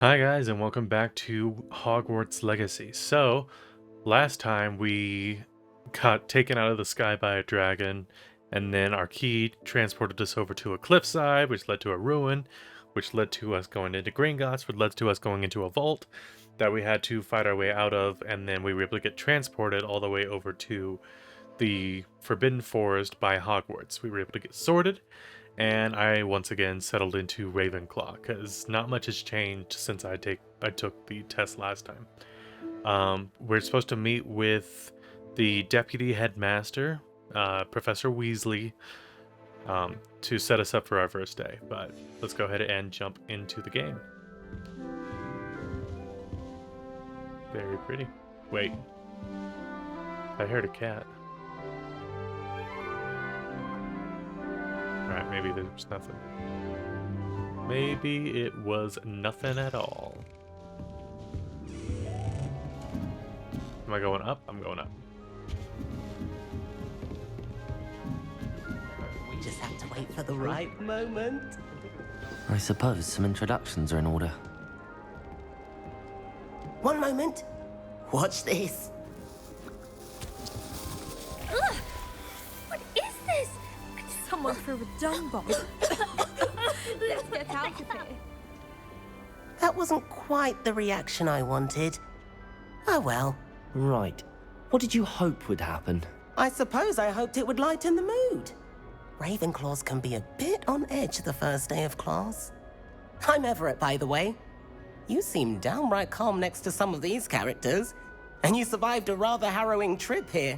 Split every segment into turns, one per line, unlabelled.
Hi guys, and welcome back to Hogwarts Legacy. So, last time we got taken out of the sky by a dragon, and then our key transported us over to a cliffside, which led to a ruin, which led to us going into Gringotts, which led to us going into a vault that we had to fight our way out of, and then we were able to get transported all the way over to the Forbidden Forest by Hogwarts. We were able to get sorted, and I once again settled into Ravenclaw because not much has changed since I took the test last time. We're supposed to meet with the deputy headmaster, Professor Weasley, to set us up for our first day. But let's go ahead and jump into the game. Very pretty. Wait, I heard a cat. Alright, maybe there's nothing. Maybe it was nothing at all. Am I going up? I'm going up.
We just have to wait for the right moment.
I suppose some introductions are in order.
One moment. Watch this.
Ugh! What is this? Someone threw a dung bomb. Let's get out of here.
That wasn't quite the reaction I wanted. Oh well.
Right. What did you hope would happen?
I suppose I hoped it would lighten the mood. Ravenclaws can be a bit on edge the first day of class. I'm Everett, by the way. You seem downright calm next to some of these characters, and you survived a rather harrowing trip here.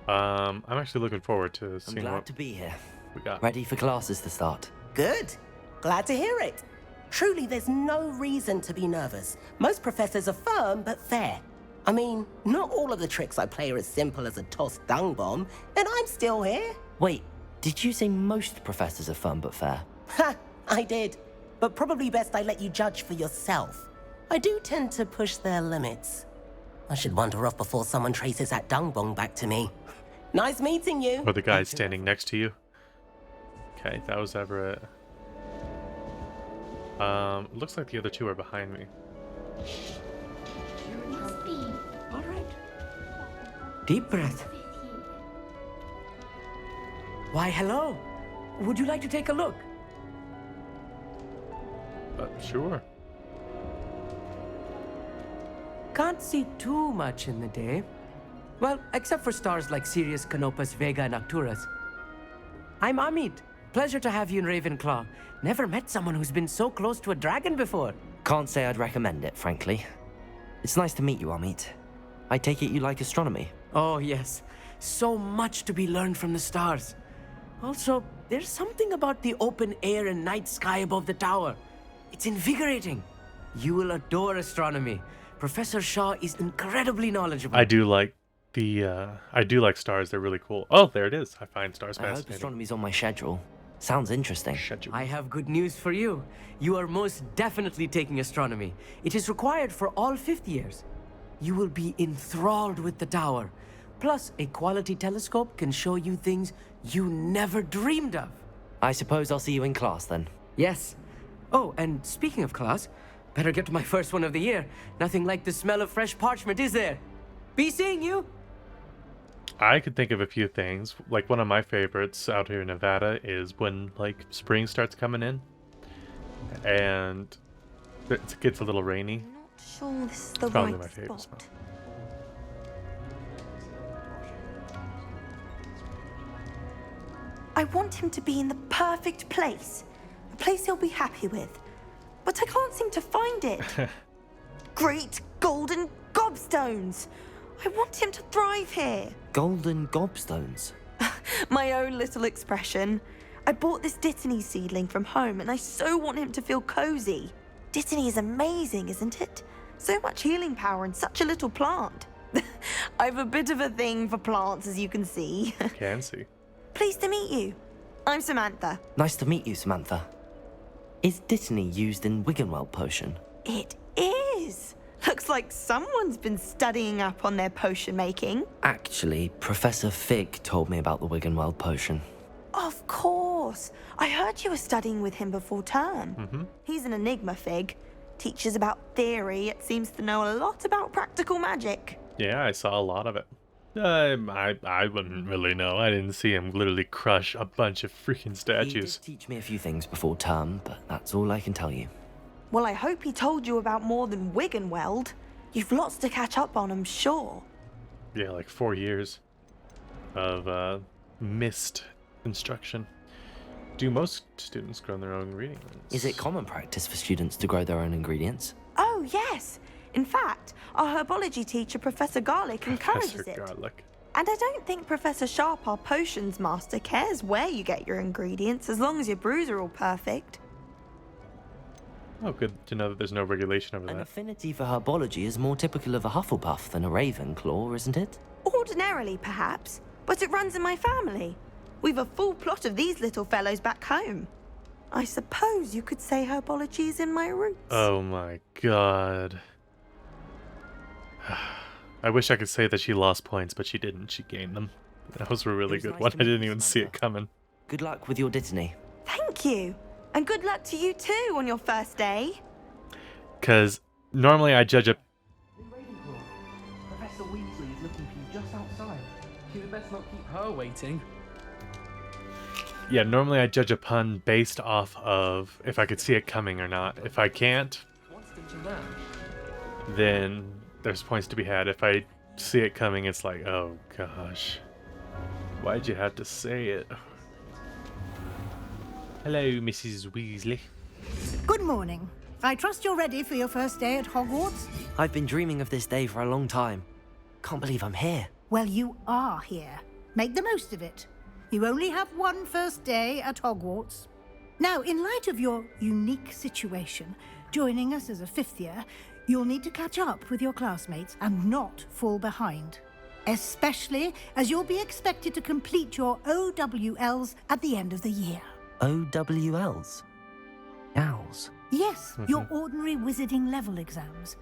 I'm actually looking forward to
I'm
seeing
glad
what
to be here.
we got.
Ready for classes to start.
Good. Glad to hear it. Truly, there's no reason to be nervous. Most professors are firm but fair. I mean, not all of the tricks I play are as simple as a tossed dung bomb, and I'm still here.
Wait, did you say most professors are fun but fair?
Ha! I did. But probably best I let you judge for yourself. I do tend to push their limits. I should wander off before someone traces that dung bomb back to me. Nice meeting you.
Or the guy standing next to you. Okay, that was Everett. Looks like the other two are behind me.
All right. Deep breath. Why, hello. Would you like to take a look?
Sure.
Can't see too much in the day. Well, except for stars like Sirius, Canopus, Vega, and Arcturus. I'm Amit. Pleasure to have you in Ravenclaw. Never met someone who's been so close to a dragon before.
Can't say I'd recommend it, frankly. It's nice to meet you, Amit. I take it you like astronomy.
Oh, yes. So much to be learned from the stars. Also, there's something about the open air and night sky above the tower. It's invigorating. You will adore astronomy. Professor Shaw is incredibly knowledgeable.
I do like stars. They're really cool. Oh, there it is. I find stars
I hope
fascinating.
astronomy's on my schedule. Sounds interesting.
Schedule.
I have good news for you. You are most definitely taking astronomy. It is required for all fifth years. You will be enthralled with the tower. Plus, a quality telescope can show you things you never dreamed of.
I suppose I'll see you in class then.
Yes. Oh, and speaking of class, better get to my first one of the year. Nothing like the smell of fresh parchment, is there? Be seeing you.
I could think of a few things. Like one of my favorites out here in Nevada is when like spring starts coming in and it gets a little rainy.
I'm not sure this is the
Probably
right
my favorite
spot.
spot.
I want him to be in the perfect place. A place he'll be happy with. But I can't seem to find it. Great golden gobstones! I want him to thrive here.
Golden gobstones.
My own little expression. I bought this Dittany seedling from home and I so want him to feel cozy. Dittany is amazing, isn't it? So much healing power in such a little plant. I've a bit of a thing for plants, as you can see.
Can see.
Pleased to meet you. I'm Samantha.
Nice to meet you, Samantha. Is Dittany used in Wiggenweld potion?
It is. Looks like someone's been studying up on their potion making.
Actually, Professor Fig told me about the Wiggenweld potion.
Of course. course. I heard you were studying with him before term.
Mm-hmm.
He's an enigma fig. Teaches about theory, yet seems to know a lot about practical magic.
Yeah, I saw a lot of it. I wouldn't really know. I didn't see him literally crush a bunch of freaking
He
statues.
did teach me a few things before term, but that's all I can tell you.
Well, I hope he told you about more than Wiggenweld. You've lots to catch up on, I'm sure.
Yeah, like 4 years of missed instruction. Do most students grow their own ingredients?
Is it common practice for students to grow their own ingredients?
Oh, yes. In fact, our herbology teacher, Professor Garlic, encourages
Professor
it.
Garlic.
And I don't think Professor Sharp, our potions master, cares where you get your ingredients as long as your brews are all perfect.
Oh, good to know that there's no regulation over
An
that.
affinity for herbology is more typical of a Hufflepuff than a Ravenclaw, isn't it?
Ordinarily, perhaps, but it runs in my family. We've a full plot of these little fellows back home. I suppose you could say herbology is in my roots.
Oh my god. I wish I could say that she lost points, but she didn't. She gained them. That was a really
was
good
nice
one.
to
I
meet
didn't
you,
even see it
Samantha.
coming.
Good luck with your Dittany.
Thank you. And good luck to you too on your first day.
Because normally I judge a...
Ravenclaw, Professor Weasley is looking for you just outside. You'd best not keep her waiting.
Yeah, normally I judge a pun based off of if I could see it coming or not. If I can't,
What's the that?
then there's points to be had. If I see it coming, it's like, oh gosh. Why'd you have to say it? Hello, Mrs. Weasley.
Good morning. I trust you're ready for your first day at Hogwarts?
I've been dreaming of this day for a long time. Can't believe I'm here.
Well, you are here. Make the most of it. You only have one first day at Hogwarts. Now, in light of your unique situation, joining us as a fifth year, you'll need to catch up with your classmates and not fall behind. Especially as you'll be expected to complete your OWLs at the end of the year.
OWLs? Owls?
Yes, your ordinary wizarding level exams.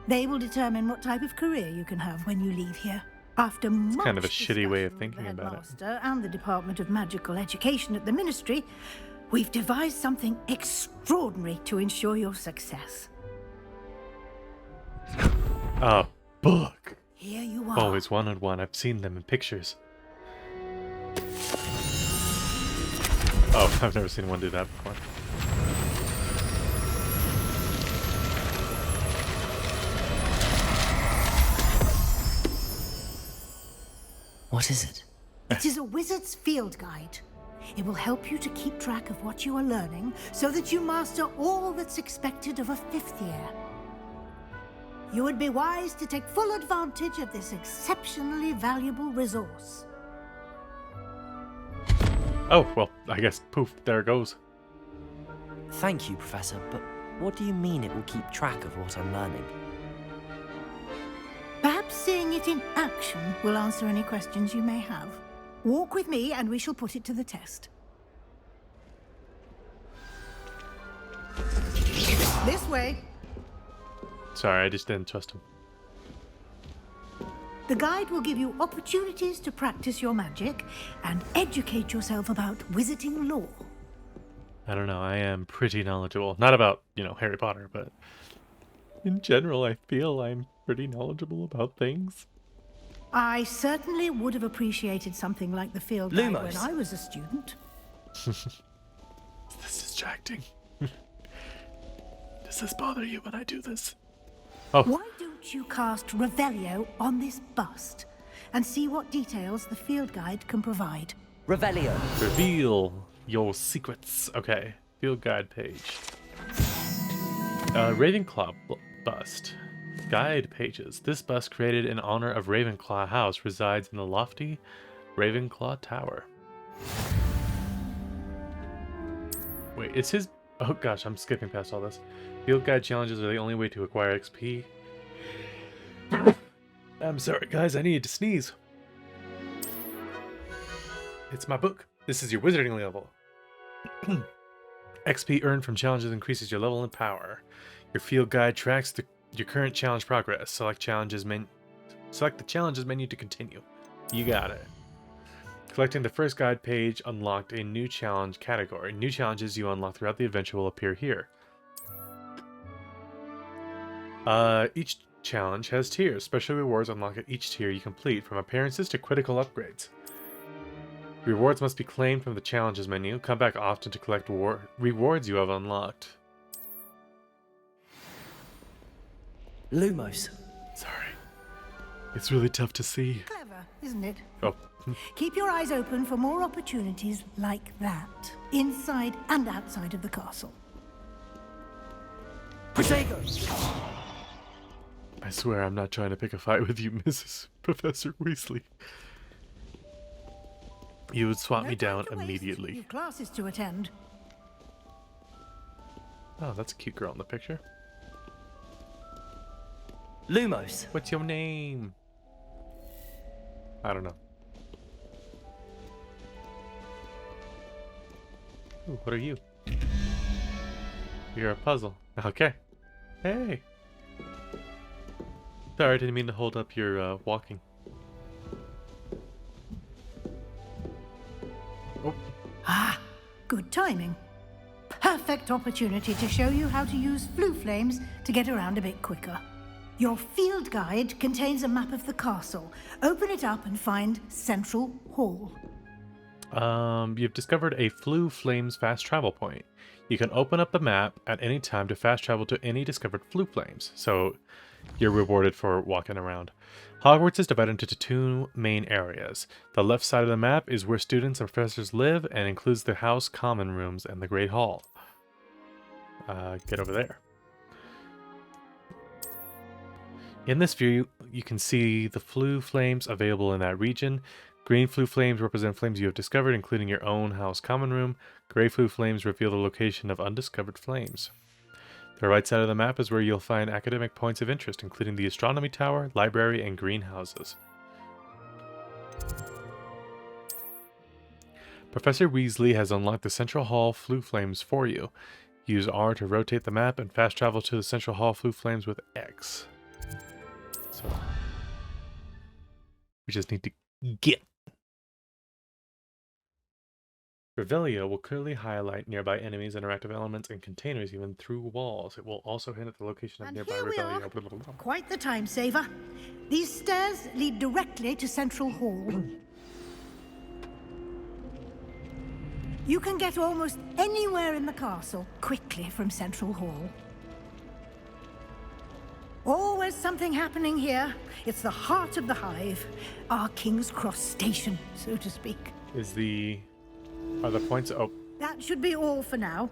They will determine what type of career you can have when you leave here. After much
kind of a shitty way of
discussion with
thinking
the
about it.
headmaster and the Department of Magical Education at the Ministry, we've devised something extraordinary to ensure your success.
A book.
Here you are.
Always wanted one. I've seen them in pictures. Oh, I've never seen one do that before.
What is it?
It is a wizard's field guide. It will help you to keep track of what you are learning so that you master all that's expected of a fifth year. You would be wise to take full advantage of this exceptionally valuable resource.
Oh, well, I guess poof, there it goes.
Thank you, Professor, but what do you mean it will keep track of what I'm learning?
Perhaps seeing it in action will answer any questions you may have. Walk with me and we shall put it to the test. This way.
Sorry, I just didn't trust him.
The guide will give you opportunities to practice your magic and educate yourself about wizarding lore.
I don't know, I am pretty knowledgeable. Not about, Harry Potter, but in general, I feel I'm pretty knowledgeable about things.
I certainly would have appreciated something like the field guide
Lumos.
when I was a student.
This is distracting. Does this bother you when I do this? Oh,
Why don't you cast Revelio on this bust and see what details the field guide can provide?
Revelio.
reveal your secrets. Okay, field guide page. Ravenclaw bust. Guide pages. This bust, created in honor of Ravenclaw House, resides in the lofty Ravenclaw Tower. Wait, it's his... Oh gosh, I'm skipping past all this. Field guide challenges are the only way to acquire XP. I'm sorry, guys, I need to sneeze. It's my book. This is your wizarding level. XP earned from challenges increases your level and power. Your field guide tracks your current challenge progress. Select the challenges menu to continue. You got it. Collecting the first guide page unlocked a new challenge category. New challenges you unlock throughout the adventure will appear here. Each challenge has tiers. Special rewards unlock at each tier you complete, from appearances to critical upgrades. Rewards must be claimed from the challenges menu. Come back often to collect rewards you have unlocked.
Lumos.
Sorry. It's really tough to see.
Clever, isn't it?
Oh.
Keep your eyes open for more opportunities like that, inside and outside of the castle.
Prosego!
I swear I'm not trying to pick a fight with you, Mrs. Professor Weasley. You would swat
No
me
time
down
to waste.
immediately.
You've classes to attend.
Oh, that's a cute girl in the picture.
Lumos.
What's your name? I don't know. Ooh, what are you? You're a puzzle. Okay. Hey. Sorry, I didn't mean to hold up your walking. Oh,
Ah, good timing. Perfect opportunity to show you how to use flue flames to get around a bit quicker. Your field guide contains a map of the castle. Open it up and find Central Hall.
you've discovered a Flue Flames fast travel point. You can open up the map at any time to fast travel to any discovered Flue Flames, so you're rewarded for walking around. Hogwarts is divided into two main areas. The left side of the map is where students and professors live and includes the house common rooms and the Great Hall. Get over there. In this view, you can see the Flue Flames available in that region. Green Flue Flames represent flames you have discovered, including your own house common room. Gray Flue Flames reveal the location of undiscovered flames. The right side of the map is where you'll find academic points of interest, including the Astronomy Tower, Library, and Greenhouses. Professor Weasley has unlocked the Central Hall Flue Flames for you. Use R to rotate the map and fast travel to the Central Hall Flue Flames with X. So, we just need to get. Revelio will clearly highlight nearby enemies, interactive elements, and containers even through walls. It will also hint at the location of
And
nearby
here we
Revelio.
are.
Blah, blah, blah.
Quite the time saver. These stairs lead directly to Central Hall. You can get almost anywhere in the castle quickly from Central Hall. Always something happening here. It's the heart of the hive, our King's Cross station, so to speak.
Are the points? Oh,
That should be all for now.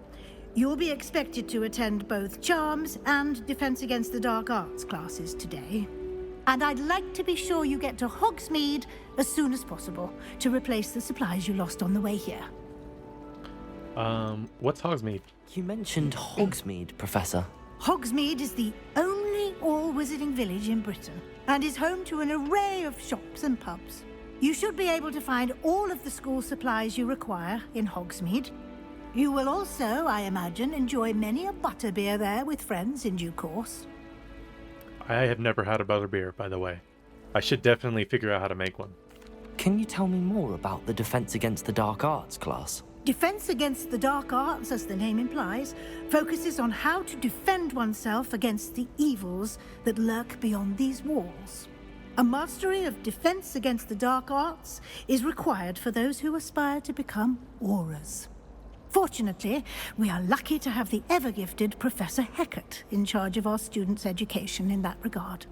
You'll be expected to attend both Charms and Defense Against the Dark Arts classes today. And I'd like to be sure you get to Hogsmeade as soon as possible to replace the supplies you lost on the way here.
what's Hogsmeade?
You mentioned Hogsmeade, Professor.
Hogsmeade is the only all-wizarding village in Britain and is home to an array of shops and pubs. You should be able to find all of the school supplies you require in Hogsmeade. You will also, I imagine, enjoy many a butterbeer there with friends in due course.
I have never had a butterbeer, by the way. I should definitely figure out how to make one.
Can you tell me more about the Defense Against the Dark Arts class?
Defense Against the Dark Arts, as the name implies, focuses on how to defend oneself against the evils that lurk beyond these walls. A mastery of Defense Against the Dark Arts is required for those who aspire to become Aurors. Fortunately, we are lucky to have the ever-gifted Professor Hecat in charge of our students' education in that regard.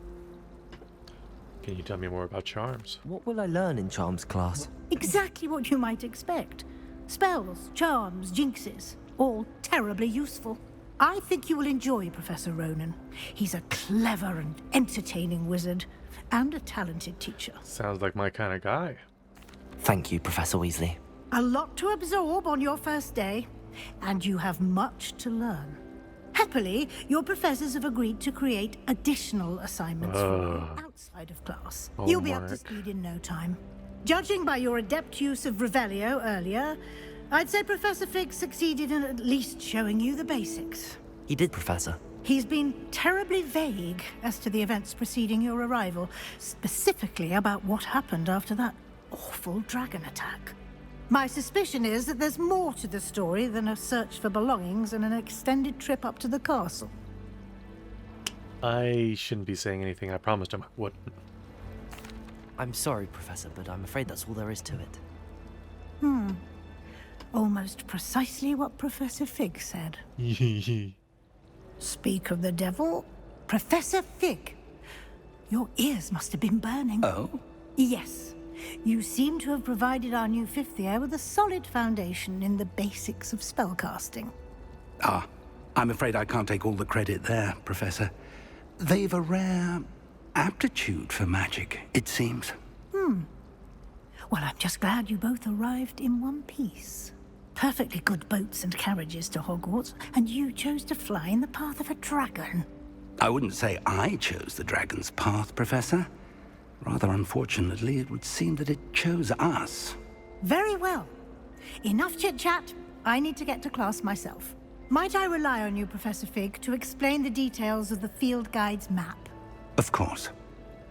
Can you tell me more about charms?
What will I learn in Charms class?
Exactly what you might expect. Spells, charms, jinxes, all terribly useful. I think you will enjoy Professor Ronan. He's a clever and entertaining wizard, and a talented teacher.
Sounds like my kind of guy.
Thank you, Professor Weasley.
A lot to absorb on your first day, and you have much to learn. Happily, your professors have agreed to create additional assignments for you outside of class. You'll be up to
Homework.
speed in no time. Judging by your adept use of Revelio earlier, I'd say Professor Fig succeeded in at least showing you the basics.
He did, Professor.
He's been terribly vague as to the events preceding your arrival, specifically about what happened after that awful dragon attack. My suspicion is that there's more to the story than a search for belongings and an extended trip up to the castle.
I shouldn't be saying anything. I promised him I wouldn't.
I'm sorry, Professor, but I'm afraid that's all there is to it.
Almost precisely what Professor Fig said. Speak of the devil, Professor Fig. Your ears must have been burning.
Oh?
Yes. You seem to have provided our new fifth year with a solid foundation in the basics of spellcasting.
Ah, I'm afraid I can't take all the credit there, Professor. They've a rare aptitude for magic, it seems.
Well, I'm just glad you both arrived in one piece. Perfectly good boats and carriages to Hogwarts, and you chose to fly in the path of a dragon.
I wouldn't say I chose the dragon's path, Professor. Rather unfortunately, it would seem that it chose us.
Very well. Enough chit-chat. I need to get to class myself. Might I rely on you, Professor Fig, to explain the details of the field guide's map?
Of course.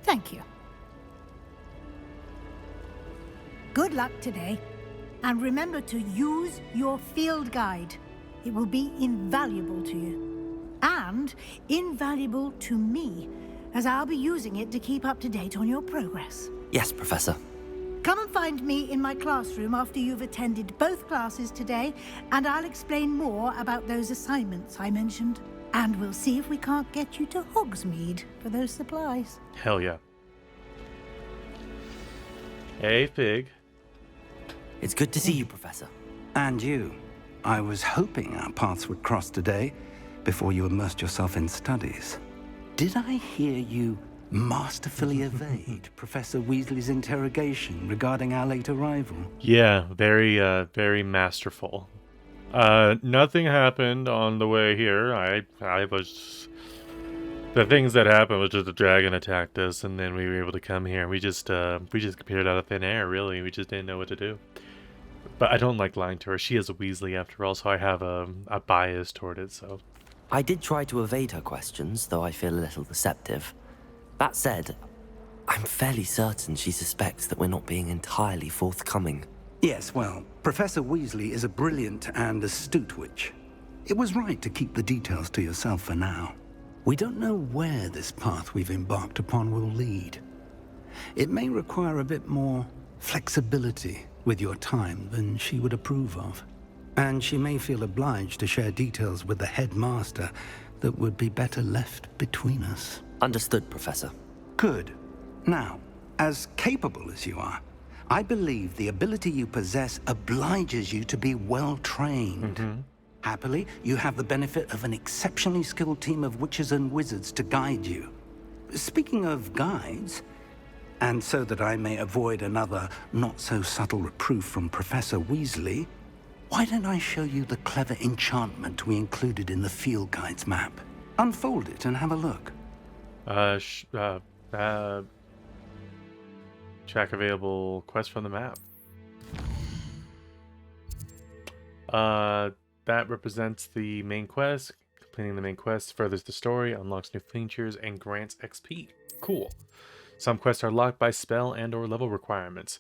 Thank you. Good luck today. And remember to use your field guide. It will be invaluable to you. And invaluable to me, as I'll be using it to keep up to date on your progress.
Yes, Professor.
Come and find me in my classroom after you've attended both classes today, and I'll explain more about those assignments I mentioned. And we'll see if we can't get you to Hogsmeade for those supplies.
Hell yeah. Hey, Fig.
It's good to see you, Professor.
And you. I was hoping our paths would cross today, before you immersed yourself in studies. Did I hear you masterfully evade Professor Weasley's interrogation regarding our late arrival?
Yeah, very masterful. Nothing happened on the way here. I was... The things that happened was just the dragon attacked us, and then we were able to come here. We just appeared out of thin air, really. We just didn't know what to do. But I don't like lying to her. She is a Weasley after all, so I have a bias toward it, so...
I did try to evade her questions, though I feel a little deceptive. That said, I'm fairly certain she suspects that we're not being entirely forthcoming.
Yes, well, Professor Weasley is a brilliant and astute witch. It was right to keep the details to yourself for now. We don't know where this path we've embarked upon will lead. It may require a bit more flexibility with your time than she would approve of. And she may feel obliged to share details with the headmaster that would be better left between us.
Understood, Professor.
Good. Now, as capable as you are, I believe the ability you possess obliges you to be well trained. Happily, you have the benefit of an exceptionally skilled team of witches and wizards to guide you. Speaking of guides, and so that I may avoid another not-so-subtle reproof from Professor Weasley, why don't I show you the clever enchantment we included in the field guide's map? Unfold it and have a look.
Track available quest from the map. That represents the main quest. Completing the main quest furthers the story, unlocks new features, and grants XP. Cool. Some quests are locked by spell and or level requirements.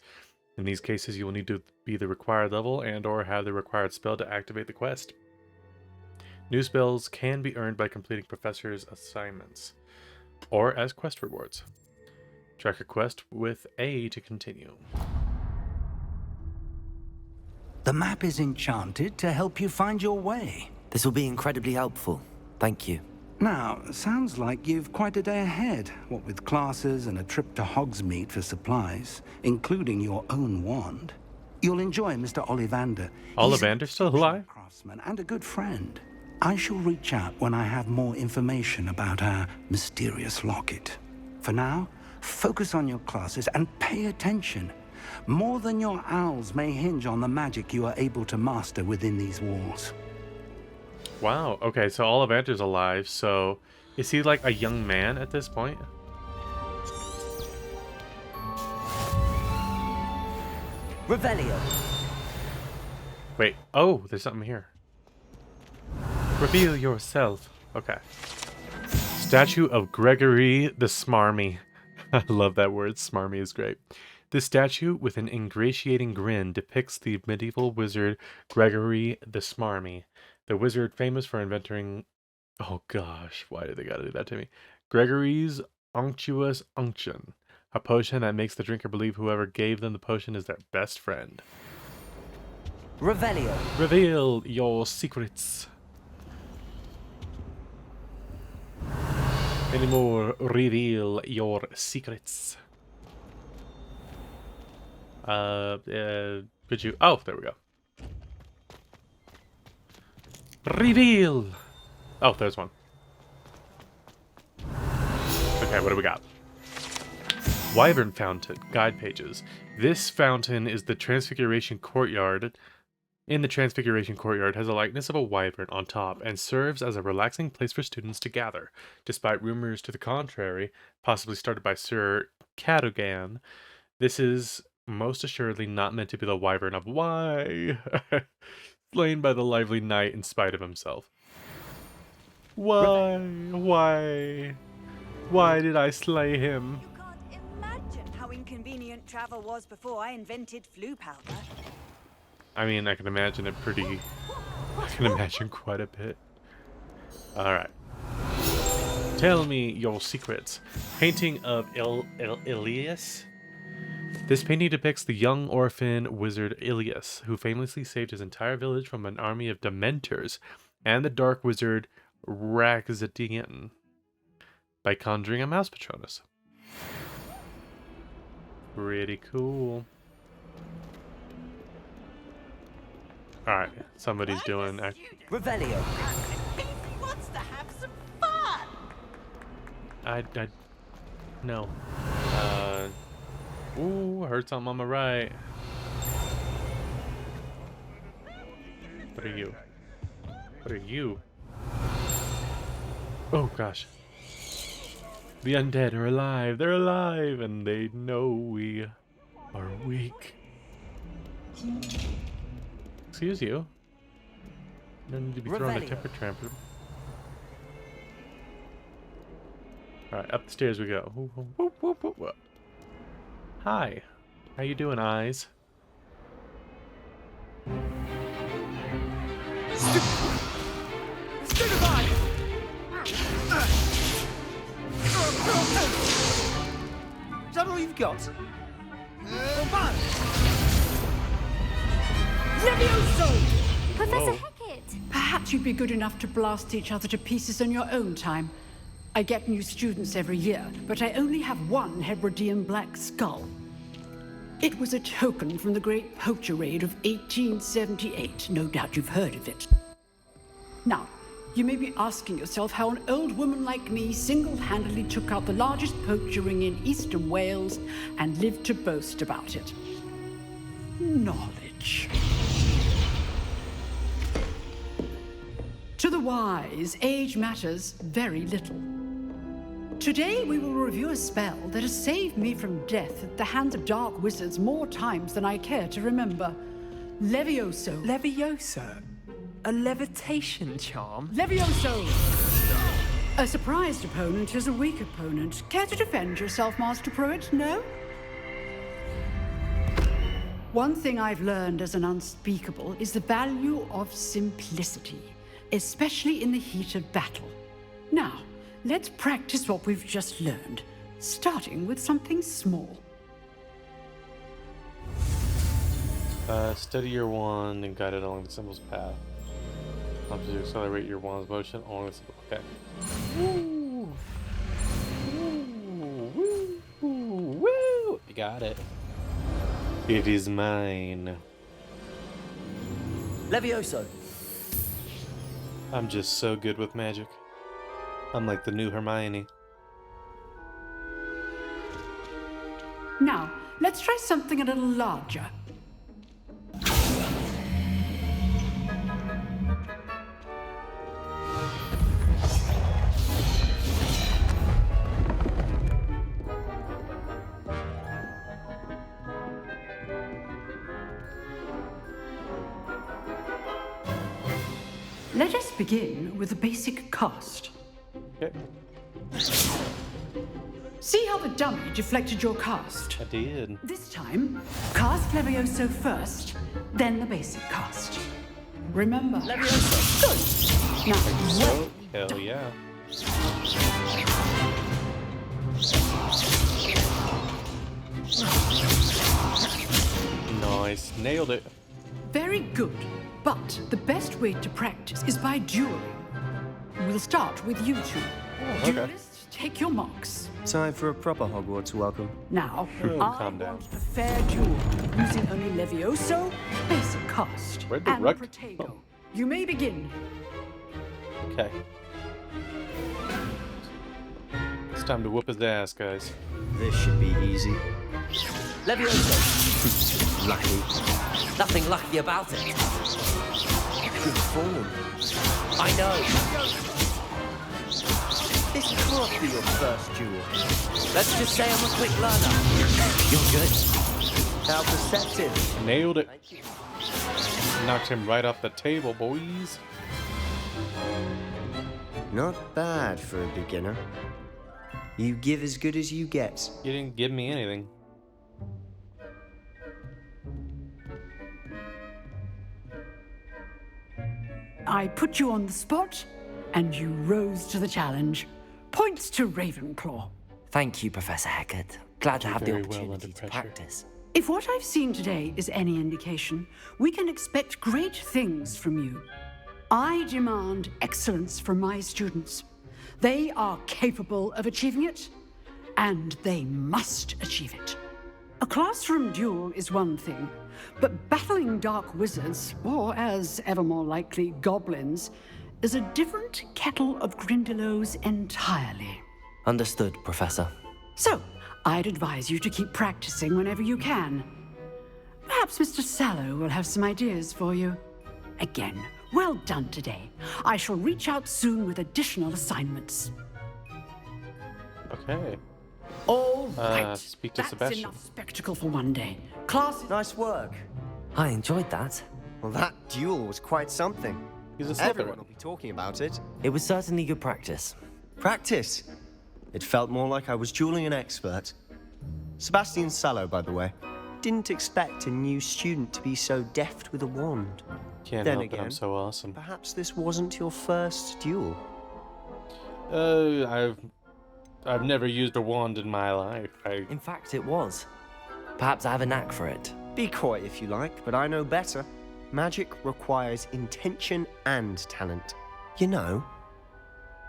In these cases, you will need to be the required level and or have the required spell to activate the quest. New spells can be earned by completing professors' assignments, or as quest rewards. Track a quest with A to continue.
The map is enchanted to help you find your way.
This will be incredibly helpful. Thank you.
Now, sounds like you've quite a day ahead, what with classes and a trip to Hogsmeade for supplies, including your own wand. You'll enjoy Mr. Ollivander.
Ollivander's still alive?
Craftsman and a good friend. I shall reach out when I have more information about our mysterious locket. For now, focus on your classes and pay attention. More than your owls may hinge on the magic you are able to master within these walls.
Wow, okay, so Ollivander's alive, so is he like a young man at this point?
Revelio.
Wait, oh, there's something here. Reveal yourself. Okay. Statue of Gregory the Smarmy. I love that word. Smarmy is great. This statue, with an ingratiating grin, depicts the medieval wizard Gregory the Smarmy, the wizard famous for inventing... Oh gosh, why did they gotta do that to me? Gregory's Unctuous Unction, a potion that makes the drinker believe whoever gave them the potion is their best friend.
Revelio.
Reveal your secrets. Anymore, reveal your secrets. Could you... Oh, there we go. Reveal! Oh, there's one. Okay, what do we got? Wyvern Fountain, guide pages. This fountain is the Transfiguration Courtyard. In the Transfiguration Courtyard has a likeness of a wyvern on top and serves as a relaxing place for students to gather. Despite rumors to the contrary, possibly started by Sir Cadogan, this is most assuredly not meant to be the wyvern of why, slain by the lively knight in spite of himself. Why did I slay him?
You can't imagine how inconvenient travel was before I invented flu powder.
I mean, I can imagine it pretty... I can imagine quite a bit. Alright. Tell me your secrets. Painting of Ilias. This painting depicts the young orphan wizard Ilias, who famously saved his entire village from an army of Dementors, and the dark wizard Raxadian by conjuring a mouse Patronus. Pretty cool. Alright, somebody's doing...
Revelio.
He wants to have some fun.
No. Ooh, I heard something on my right. What are you? What are you? Oh gosh. The undead are alive. They're alive, and they know we are weak. Excuse you. No need to be throwing a temper tantrum. Alright, up the stairs we go. Whoop, whoop, whoop, whoop, whoop. Hi. How you doing, eyes?
Is that all you've got?
Professor Hackett!
Perhaps you'd be good enough to blast each other to pieces in your own time. I get new students every year, but I only have one Hebridean black skull. It was a token from the Great Poacher Raid of 1878. No doubt you've heard of it. Now, you may be asking yourself how an old woman like me single-handedly took out the largest poacher ring in eastern Wales and lived to boast about it. Knowledge. To the wise, age matters very little. Today we will review a spell that has saved me from death at the hands of dark wizards more times than I care to remember. Levioso.
Levioso? A levitation charm?
Levioso! A surprised opponent is a weak opponent. Care to defend yourself, Master Pruitt? No? One thing I've learned as an unspeakable is the value of simplicity, especially in the heat of battle. Now, let's practice what we've just learned, starting with something small.
Steady your wand and guide it along the symbol's path. Helps you accelerate your wand's motion along the symbol. Okay. Woo! Woo! Woo! Woo! You got it. It is mine.
Levioso.
I'm just so good with magic. I'm like the new Hermione.
Now, let's try something a little larger. Let us begin with a basic cast.
Okay.
See how the dummy deflected your cast?
I did.
This time, cast Levioso first, then the basic cast. Remember, Levioso. Good. Now,
So, hell yeah. Nice. Nailed it.
very good. But the best way to practice is by dueling. We'll start with you two.
okay.
Duelists, take your marks.
Time for a proper Hogwarts welcome.
Now, I
calm down.
want a fair duel, using only Levioso, basic cast,
Where'd the
and
ruck-
Protego.
oh.
You may begin.
Okay. It's time to whoop his ass, guys.
This should be easy.
Levioso.
Lucky.
Nothing lucky about it.
Good form.
I know.
This can't be your first duel.
Let's just say I'm a quick learner. You're good.
How perceptive.
Nailed it. Knocked him right off the table, boys.
Not bad for a beginner. You give as good as you get.
You didn't give me anything.
I put you on the spot, and you rose to the challenge. Points to Ravenclaw.
Thank you, Professor Hecat. Glad to have the
very well
opportunity
under
to
pressure.
practice.
If what I've seen today is any indication, we can expect great things from you. I demand excellence from my students. They are capable of achieving it, and they must achieve it. A classroom duel is one thing, but battling dark wizards, or as ever more likely, goblins, is a different kettle of Grindylows entirely.
Understood, Professor.
So, I'd advise you to keep practicing whenever you can. Perhaps Mr. Sallow will have some ideas for you. Again, well done today. I shall reach out soon with additional assignments.
Okay.
All right.
Speak to
That's
Sebastian.
enough spectacle for one day. Class.
Nice work.
I enjoyed that.
Well, that duel was quite something.
He's a
Everyone
Slytherin.
will be talking about it.
It was certainly good practice.
Practice. It felt more like I was dueling an expert. Sebastian Sallow, by the way. Didn't expect a new student to be so deft with a wand.
Can't
Then
help it, I'm
again,
so awesome.
Perhaps this wasn't your first duel.
I've never used a wand in my life.
In fact, it was. Perhaps I have a knack for it.
Be coy if you like, but I know better. Magic requires intention and talent. You know,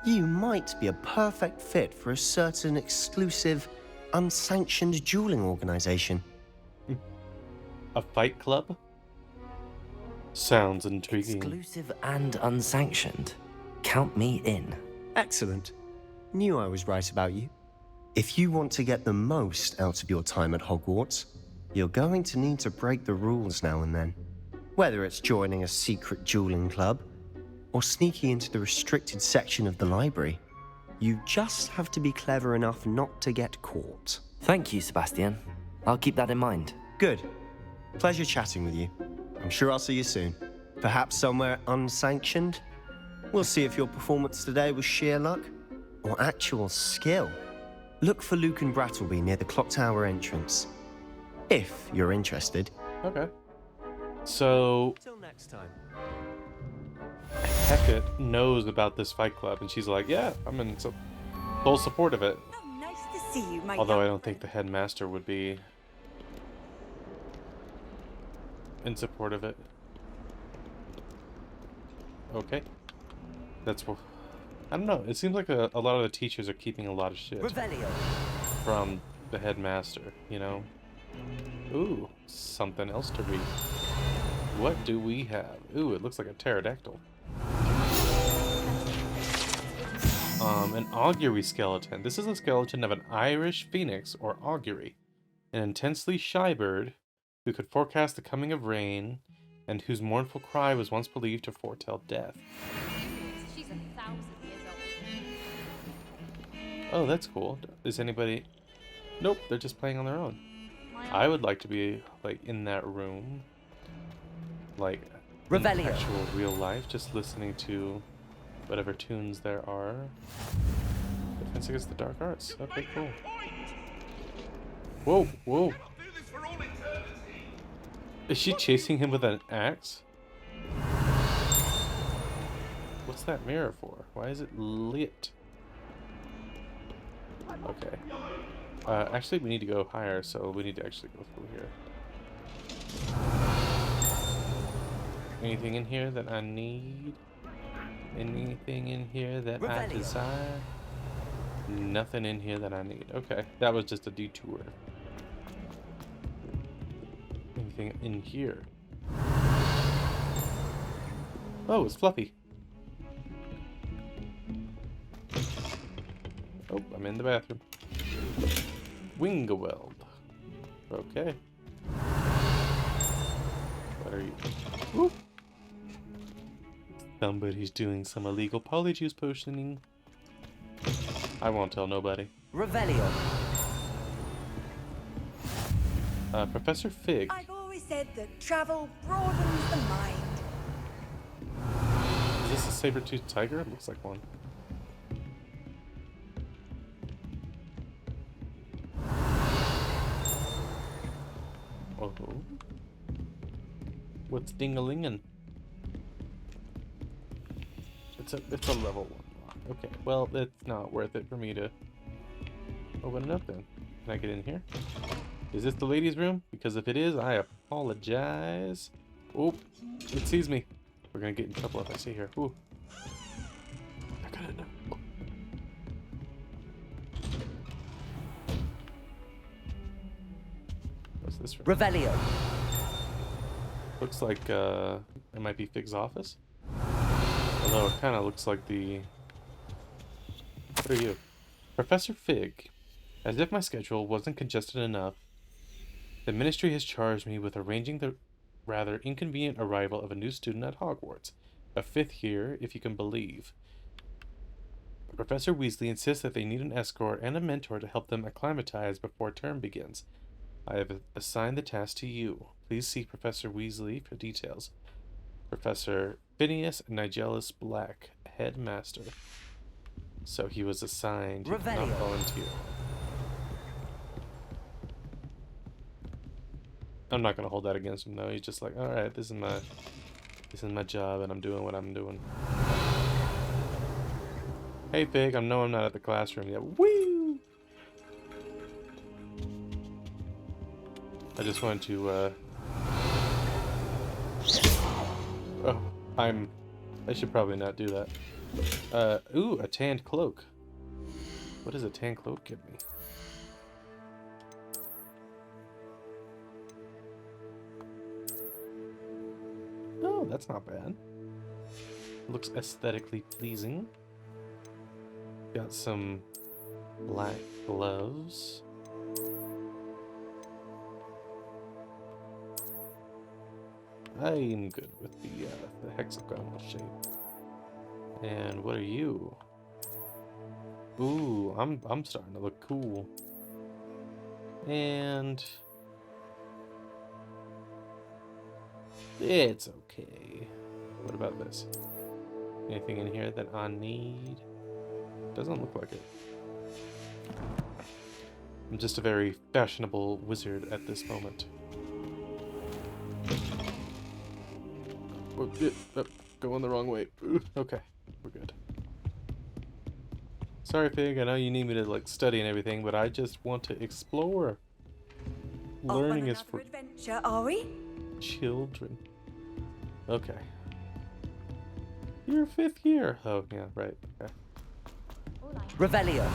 you might be a perfect fit for a certain exclusive, unsanctioned dueling organization.
A fight club? Sounds intriguing.
Exclusive and unsanctioned. Count me in.
Excellent. Knew I was right about you. If you want to get the most out of your time at Hogwarts, you're going to need to break the rules now and then. Whether it's joining a secret dueling club or sneaking into the restricted section of the library, you just have to be clever enough not to get caught.
Thank you, Sebastian. I'll keep that in mind.
Good. Pleasure chatting with you. I'm sure I'll see you soon. Perhaps somewhere unsanctioned? We'll see if your performance today was sheer luck or actual skill. Look for Luke and Brattleby near the clock tower entrance. If you're interested.
Okay. So,
Till next time.
Hecat knows about this fight club, and she's like, yeah, I'm in full support of it.
Oh, nice to see you, my
Although I
young
don't think the headmaster would be in support of it. Okay. That's what... I don't know. It seems like a lot of the teachers are keeping a lot of shit
Revelio.
from the headmaster, you know? Ooh, something else to read. What do we have? Ooh, it looks like a pterodactyl. An augury skeleton. This is a skeleton of an Irish phoenix, or augury. An intensely shy bird who could forecast the coming of rain, and whose mournful cry was once believed to foretell death.
She's 1,000 years old.
Oh, that's cool. Is anybody... Nope, they're just playing on their own. I would like to be, like, in that room. Like, in
Revelio.
actual real life, just listening to whatever tunes there are. Defense against the dark arts. Okay, cool. Whoa, whoa. Is she chasing him with an axe? What's that mirror for? Why is it lit? Okay. Actually, we need to go higher, so we need to actually go through here. Anything in here that I need? Anything in here that I desire? Nothing in here that I need. Okay, that was just a detour. Anything in here? Oh, it's Fluffy. Oh, I'm in the bathroom. Wingaweld. Okay. What are you? Whoop. Somebody's doing some illegal polyjuice potioning. I won't tell nobody.
Revelio.
Professor Fig.
I've always said that travel broadens the mind.
Is this a saber-toothed tiger? It looks like one. Oh. What's ding-a-lingin'? It's a level 1 lock. Okay, well, it's not worth it for me to open it up then. Can I get in here? Is this the ladies' room? Because if it is, I apologize. Oh, it sees me. We're gonna get in trouble if I stay here. Ooh. I gotta know. What's this room?
Revelio.
Looks like it might be Fig's office. Although it kind of looks like the... What are you? Professor Fig. As if my schedule wasn't congested enough, the ministry has charged me with arranging the rather inconvenient arrival of a new student at Hogwarts. A 5th year, if you can believe. Professor Weasley insists that they need an escort and a mentor to help them acclimatize before term begins. I have assigned the task to you. Please see Professor Weasley for details. Professor Phineas Nigellus Black, headmaster. So he was assigned, not volunteer. I'm not gonna hold that against him though. He's just like, all right, this is my job, and I'm doing what I'm doing. Hey, Fig, I know I'm not at the classroom yet. Woo! I just wanted to. Oh, I should probably not do that. Ooh, a tanned cloak. What does a tanned cloak give me? Oh, that's not bad. Looks aesthetically pleasing. Got some black gloves. I'm good with the hexagonal shape. And what are you? Ooh, I'm starting to look cool. And it's okay. What about this? Anything in here that I need? Doesn't look like it. I'm just a very fashionable wizard at this moment. Going the wrong way. Okay, we're good. Sorry, Fig, I know you need me to like study and everything, but I just want to explore. Learning is for
adventure, are we?
children. Okay. You're 5th year. Oh, yeah, right. Okay.
Revelio.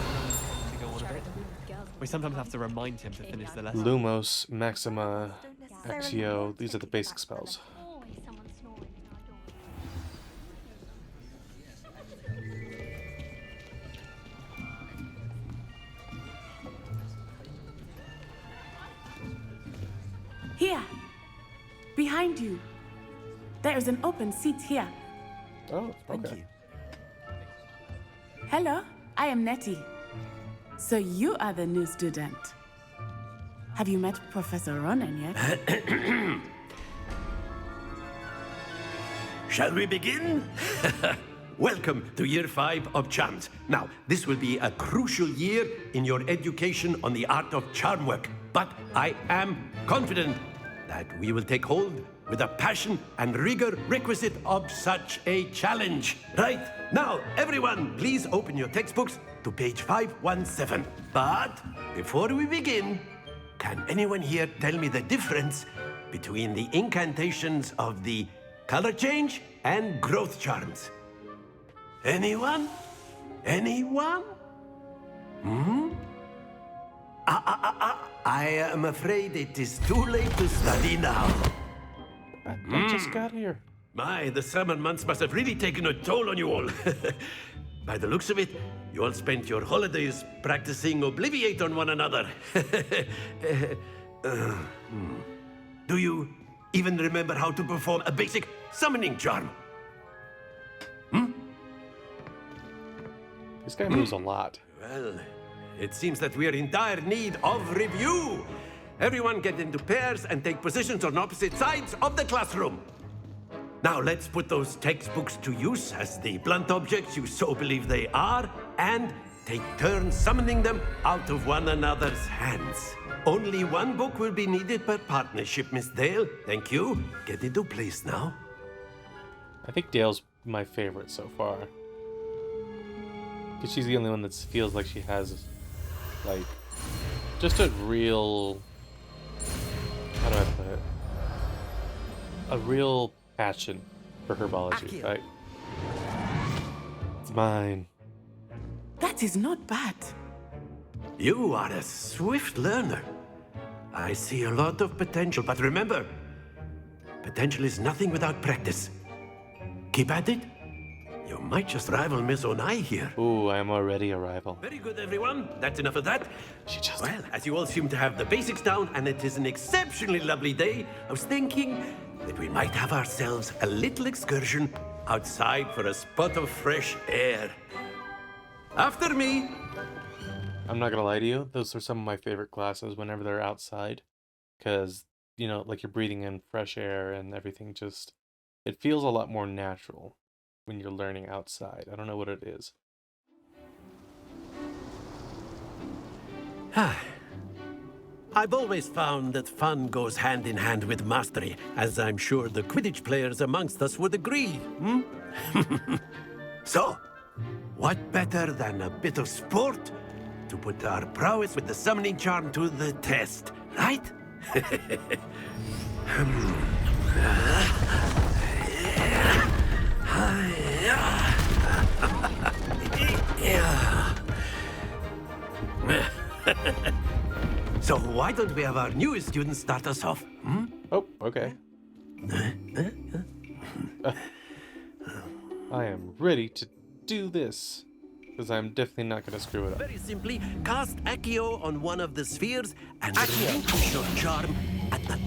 We sometimes have to remind him to finish the lesson.
Lumos, Maxima, Accio. These are the basic spells.
Here, behind you. There is an open seat here.
Oh, okay.
Hello, I am Nettie. So you are the new student. Have you met Professor Ronan yet?
Shall we begin? welcome to year 5 of charms. Now, this will be a crucial year in your education on the art of charm work. But I am confident that we will take hold with the passion and rigor requisite of such a challenge. Right, now, everyone, please open your textbooks to page 517. But before we begin, can anyone here tell me the difference between the incantations of the color change and growth charms? Anyone? Anyone? I am afraid it is too late to study now.
I just got here.
My, the summer months must have really taken a toll on you all. By the looks of it, you all spent your holidays practicing Obliviate on one another. Do you even remember how to perform a basic summoning charm?
This guy moves a lot.
Well, it seems that we are in dire need of review. Everyone get into pairs and take positions on opposite sides of the classroom. Now let's put those textbooks to use as the blunt objects you so believe they are, and take turns summoning them out of one another's hands. Only one book will be needed per partnership, Miss Dale. Thank you. Get into place now.
I think Dale's my favorite so far. Because she's the only one that feels like she has, like, just a real... How do I put it? A real passion for herbology, right? It's mine.
That is not bad.
You are a swift learner. I see a lot of potential, but remember, potential is nothing without practice. Keep at it. You might just rival Miss Onai here.
Ooh, I'm already a rival.
Very good, everyone. That's enough of that. Well, as you all seem to have the basics down, and it is an exceptionally lovely day, I was thinking that we might have ourselves a little excursion outside for a spot of fresh air. After me.
I'm not gonna lie to you, those are some of my favorite classes whenever they're outside. Because, you know, like you're breathing in fresh air and everything just... It feels a lot more natural when you're learning outside. I don't know what it is.
I've always found that fun goes hand in hand with mastery, as I'm sure the Quidditch players amongst us would agree. So, what better than a bit of sport to put our prowess with the summoning charm to the test, right? So why don't we have our newest student start us off?
Oh, okay. I am ready to do this, because I'm definitely not going to screw it up.
Very simply, cast Accio on one of the spheres and relinquish your charm at the...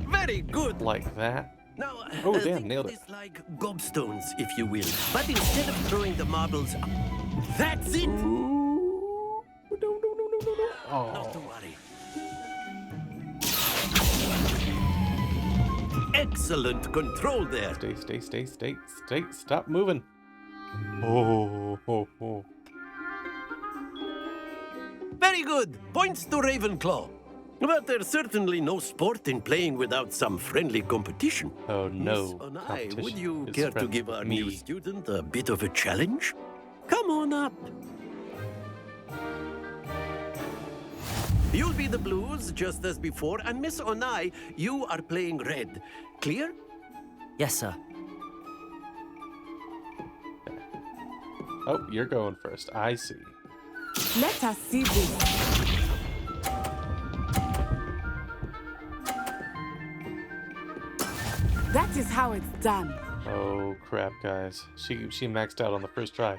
Very good!
Like that?
Now,
oh, damn, nailed it.
It's like gobstones, if you will. But instead of throwing the marbles... That's it!
No. Oh.
Not to worry. Excellent control there.
Stay. Stop moving. Oh.
Very good. Points to Ravenclaw. But there's certainly no sport in playing without some friendly competition.
Oh, no.
Miss Onai, would you care to give our new student a bit of a challenge? Come on up. You'll be the blues, just as before, and Miss Onai, you are playing red. Clear?
Yes, sir.
Oh, you're going first. I see.
Let us see this. That is how it's done.
Oh, crap, guys. She maxed out on the first try.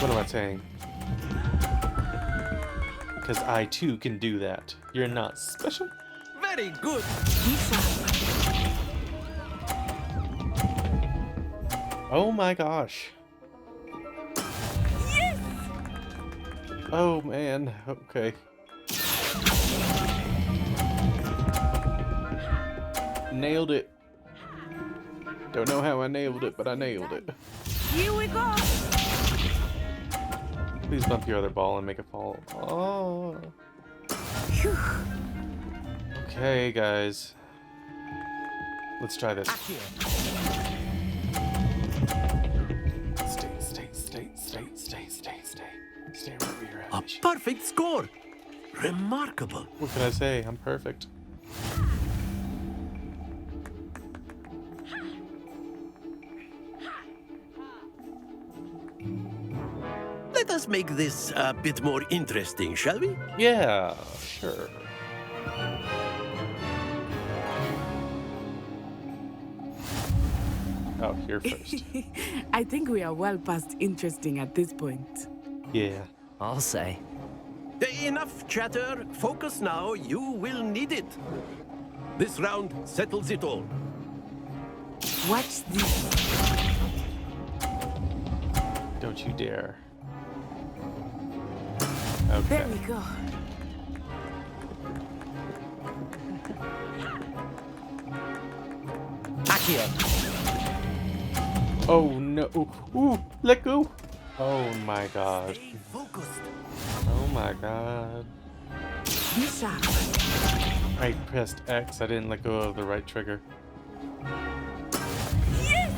What am I saying? Because I, too, can do that. You're not special.
Very good.
Oh, my gosh.
Yes!
Oh, man. Okay. Nailed it. Don't know how I nailed it, but I nailed it.
Here we go.
Please bump your other ball and make it fall. Oh. Okay, guys. Let's try this. Stay wherever you're at.
A perfect score. Remarkable.
What can I say? I'm perfect.
Let us make this a bit more interesting, shall we?
Yeah, sure. Oh, here first.
I think we are well past interesting at this point.
Yeah.
I'll say.
Enough chatter. Focus now. You will need it. This round settles it all.
Watch this.
Don't you dare. Okay.
There we go.
Accio.
Oh no. Ooh, let go. Oh my god. Oh my god.
Be sharp.
I pressed X. I didn't let go of the right trigger.
Yes!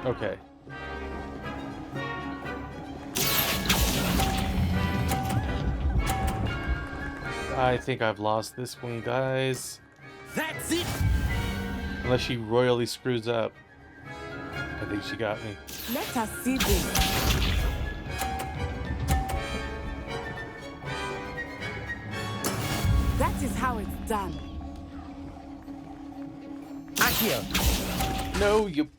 Okay. I think I've lost this one, guys.
That's it.
Unless she royally screws up. I think she got me.
Let us see this. That is how it's done.
Accio.
No, you...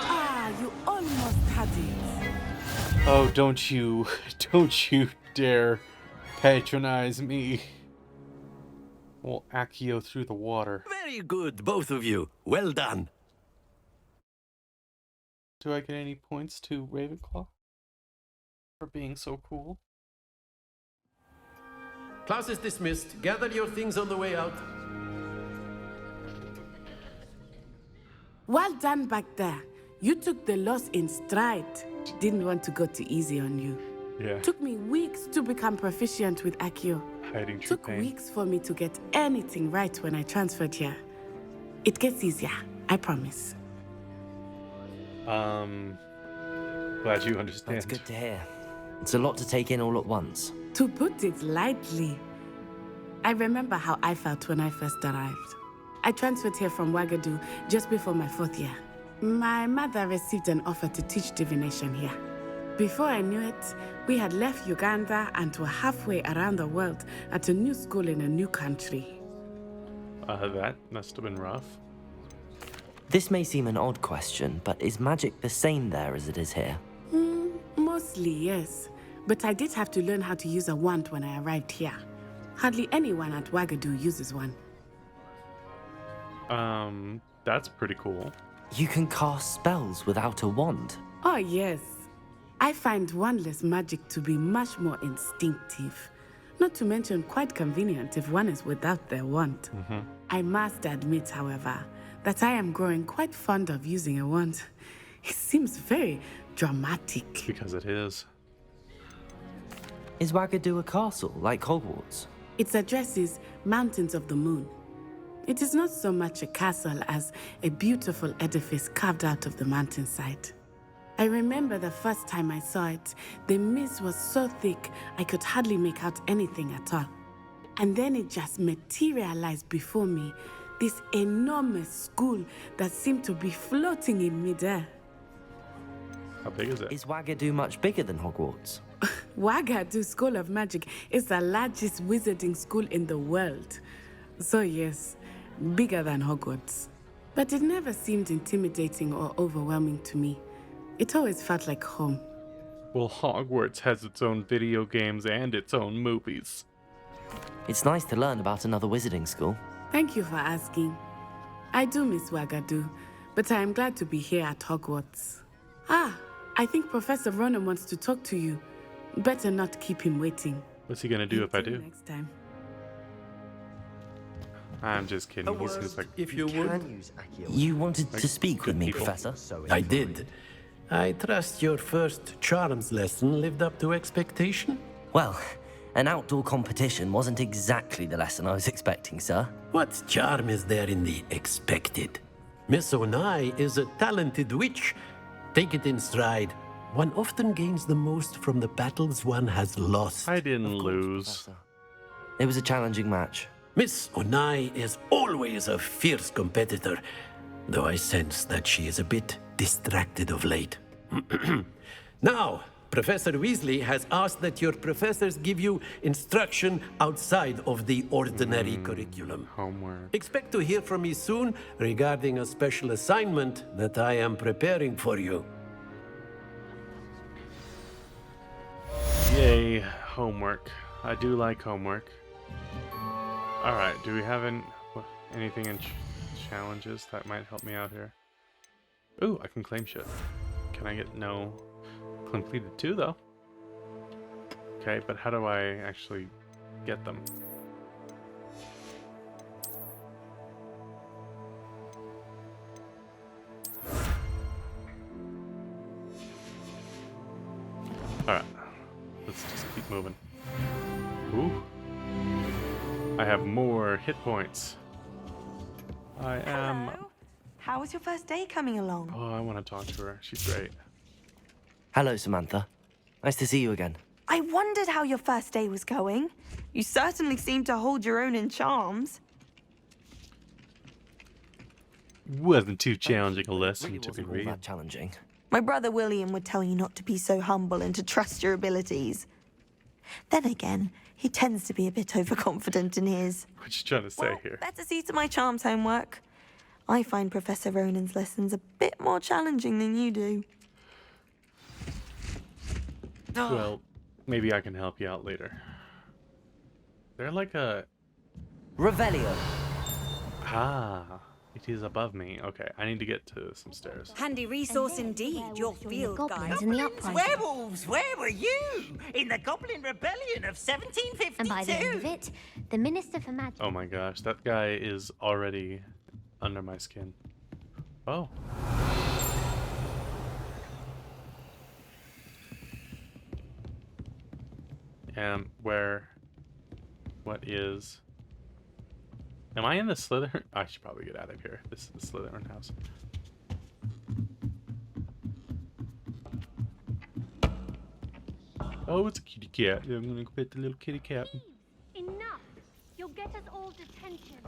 Ah, you almost had it.
Oh, don't you dare patronize me. Well, Accio through the water.
Very good, both of you. Well done.
Do I get any points to Ravenclaw for being so cool?
Class is dismissed. Gather your things on the way out.
Well done back there. You took the loss in stride. Didn't want to go too easy on you.
Yeah.
Took me weeks to become proficient with Accio.
Hiding true
Took
pain.
weeks for me to get anything right when I transferred here. It gets easier, I promise.
Glad you understand.
That's good to hear. It's a lot to take in all at once.
To put it lightly, I remember how I felt when I first arrived. I transferred here from Wagadu just before my 4th year. My mother received an offer to teach divination here. Before I knew it, we had left Uganda and were halfway around the world at a new school in a new country.
That must have been rough.
This may seem an odd question, but is magic the same there as it is here?
Mostly, yes. But I did have to learn how to use a wand when I arrived here. Hardly anyone at Wagadu uses one.
That's pretty cool.
You can cast spells without a wand.
Oh, yes. I find wandless magic to be much more instinctive. Not to mention quite convenient if one is without their wand. I must admit, however, that I am growing quite fond of using a wand. It seems very dramatic.
Because it is.
Is Wagadu a castle, like Hogwarts?
Its address is Mountains of the Moon. It is not so much a castle as a beautiful edifice carved out of the mountainside. I remember the first time I saw it, the mist was so thick I could hardly make out anything at all. And then it just materialized before me, this enormous school that seemed to be floating in midair.
How big is it?
Is Wagadu much bigger than Hogwarts?
Wagadu School of Magic is the largest wizarding school in the world. So yes, bigger than Hogwarts. But it never seemed intimidating or overwhelming to me. It always felt like home.
Well, Hogwarts has its own video games and its own movies.
It's nice to learn about another wizarding school.
Thank you for asking. I do miss Wagadu, but I am glad to be here at Hogwarts. Ah, I think Professor Ronan wants to talk to you. Better not keep him waiting.
What's he gonna do if I
Until
do?
next time.
I'm just kidding. He seems like
if you would.
You wanted to speak with me,
people.
Professor?
I did. I trust your first charms lesson lived up to expectation?
Well, an outdoor competition wasn't exactly the lesson I was expecting, sir.
What charm is there in the expected? Miss Onai is a talented witch. Take it in stride. One often gains the most from the battles one has lost.
I didn't lose.
Professor. It was a challenging match.
Miss Onai is always a fierce competitor, though I sense that she is a bit distracted of late. Now, Professor Weasley has asked that your professors give you instruction outside of the ordinary curriculum.
Homework.
Expect to hear from me soon regarding a special assignment that I am preparing for you.
Yay, homework. I do like homework. Alright, do we have anything in challenges that might help me out here? Ooh, I can claim shit. Can I get no completed 2 though? Okay, but how do I actually get them? Alright, let's just keep moving. Ooh. I have more hit points. I am...
Hello. How was your first day coming along?
Oh, I want to talk to her. She's great.
Hello, Samantha. Nice to see you again.
I wondered how your first day was going. You certainly seem to hold your own in charms.
Wasn't too challenging a lesson
Really
to be
wasn't all
read.
that challenging.
My brother William would tell you not to be so humble and to trust your abilities. Then again, he tends to be a bit overconfident in his.
What you trying to say
Well,
here?
better see to my charms homework. I find Professor Ronan's lessons a bit more challenging than you do.
Well, maybe I can help you out later. They're like a...
Revelio.
Ah, it is above me. Okay, I need to get to some stairs.
Handy resource indeed, your field guide.
In the uprising.
Werewolves, where were you? In the Goblin Rebellion of 1752.
And by the end of it, the Minister for Magic.
Oh my gosh, that guy is already under my skin. Oh. What is... Am I in the Slytherin? I should probably get out of here. This is the Slytherin house. Oh, it's a kitty cat. I'm gonna go pet the little kitty cat.
Enough! You'll get us all detention.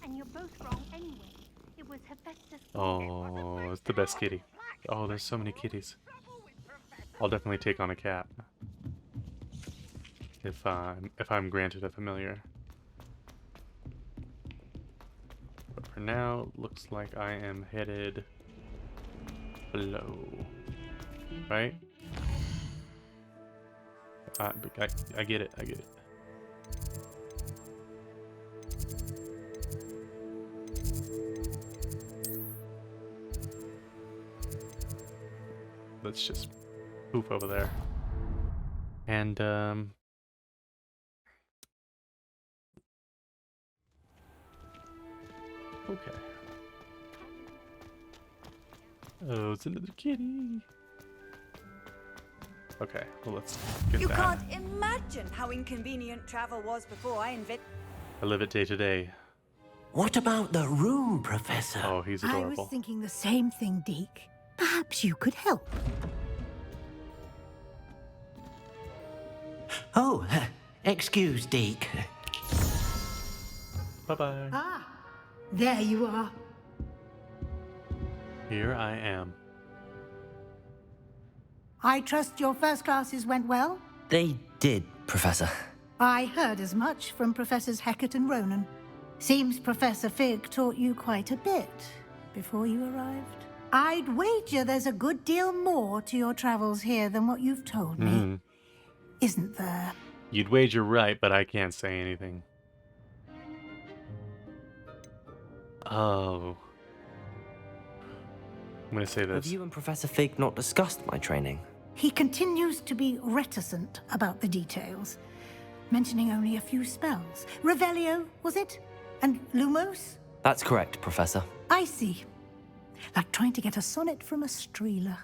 And you're both wrong anyway. It was Hephaestus.
Oh, it's the best kitty. Oh, there's so many kitties. I'll definitely take on a cat. If I'm granted a familiar. But for now, looks like I am headed below. Right? I get it, I get it. Let's just poof over there. And, okay. Oh, it's another kitty. Okay, well, let's get
You
that.
can't imagine how inconvenient travel was before I invented.
I live it day to day.
What about the room, Professor?
Oh, he's
I
adorable.
was thinking the same thing, Deke. Perhaps you could help.
Oh, excuse, Deke.
Bye-bye.
Ah, there you are.
Here I am.
I trust your first classes went well?
They did, Professor.
I heard as much from Professors Hecat and Ronan. Seems Professor Fig taught you quite a bit before you arrived. I'd wager there's a good deal more to your travels here than what you've told me. Isn't there?
You'd wager right, but I can't say anything. Oh. I'm gonna say this.
Have you and Professor Fig not discussed my training?
He continues to be reticent about the details. mentioning only a few spells. Revelio, was it? And Lumos?
That's correct, Professor.
I see. Like trying to get a sonnet from a streeler.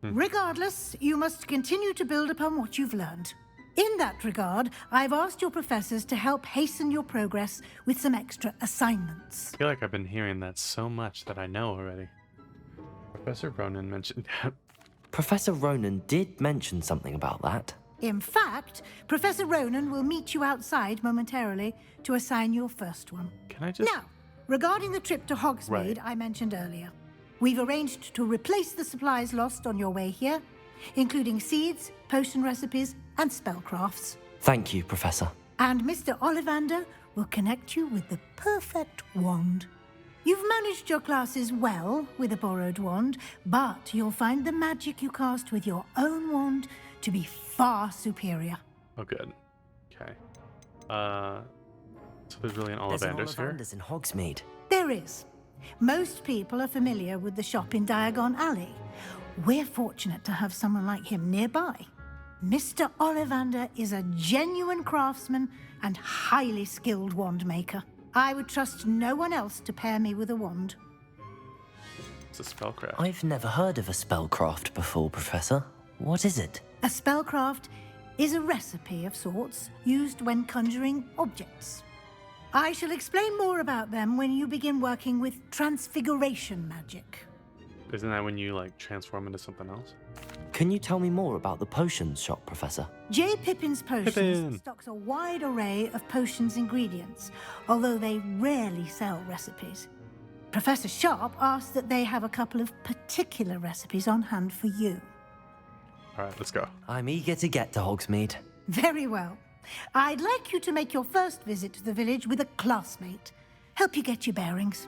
Regardless, you must continue to build upon what you've learned. In that regard, I've asked your professors to help hasten your progress with some extra assignments.
I feel like I've been hearing that so much that I know already. Professor Ronan mentioned...
Professor Ronan did mention something about that.
In fact, Professor Ronan will meet you outside momentarily to assign your first one.
Can I just...
Now, regarding the trip to Hogsmeade I mentioned earlier, we've arranged to replace the supplies lost on your way here, including seeds, potion recipes, and spellcrafts.
Thank you, Professor.
And Mr. Ollivander will connect you with the perfect wand. You've managed your classes well with a borrowed wand, but you'll find the magic you cast with your own wand to be far superior.
Oh, good. Okay. So there's really an Ollivanders here?
There's an Ollivanders in Hogsmeade.
There is. Most people are familiar with the shop in Diagon Alley. We're fortunate to have someone like him nearby. Mr. Ollivander is a genuine craftsman and highly skilled wand maker. I would trust no one else to pair me with a wand.
It's a spellcraft.
I've never heard of a spellcraft before, Professor. What is it?
A spellcraft is a recipe of sorts used when conjuring objects. I shall explain more about them when you begin working with transfiguration magic.
Isn't that when you, like, transform into something else?
Can you tell me more about the potions shop, Professor?
J. Pippin's Potions
Pippin.
stocks a wide array of potions ingredients, although they rarely sell recipes. Professor Sharp asked that they have a couple of particular recipes on hand for you.
All right, let's go.
I'm eager to get to Hogsmeade.
Very well. I'd like you to make your first visit to the village with a classmate. Help you get your bearings.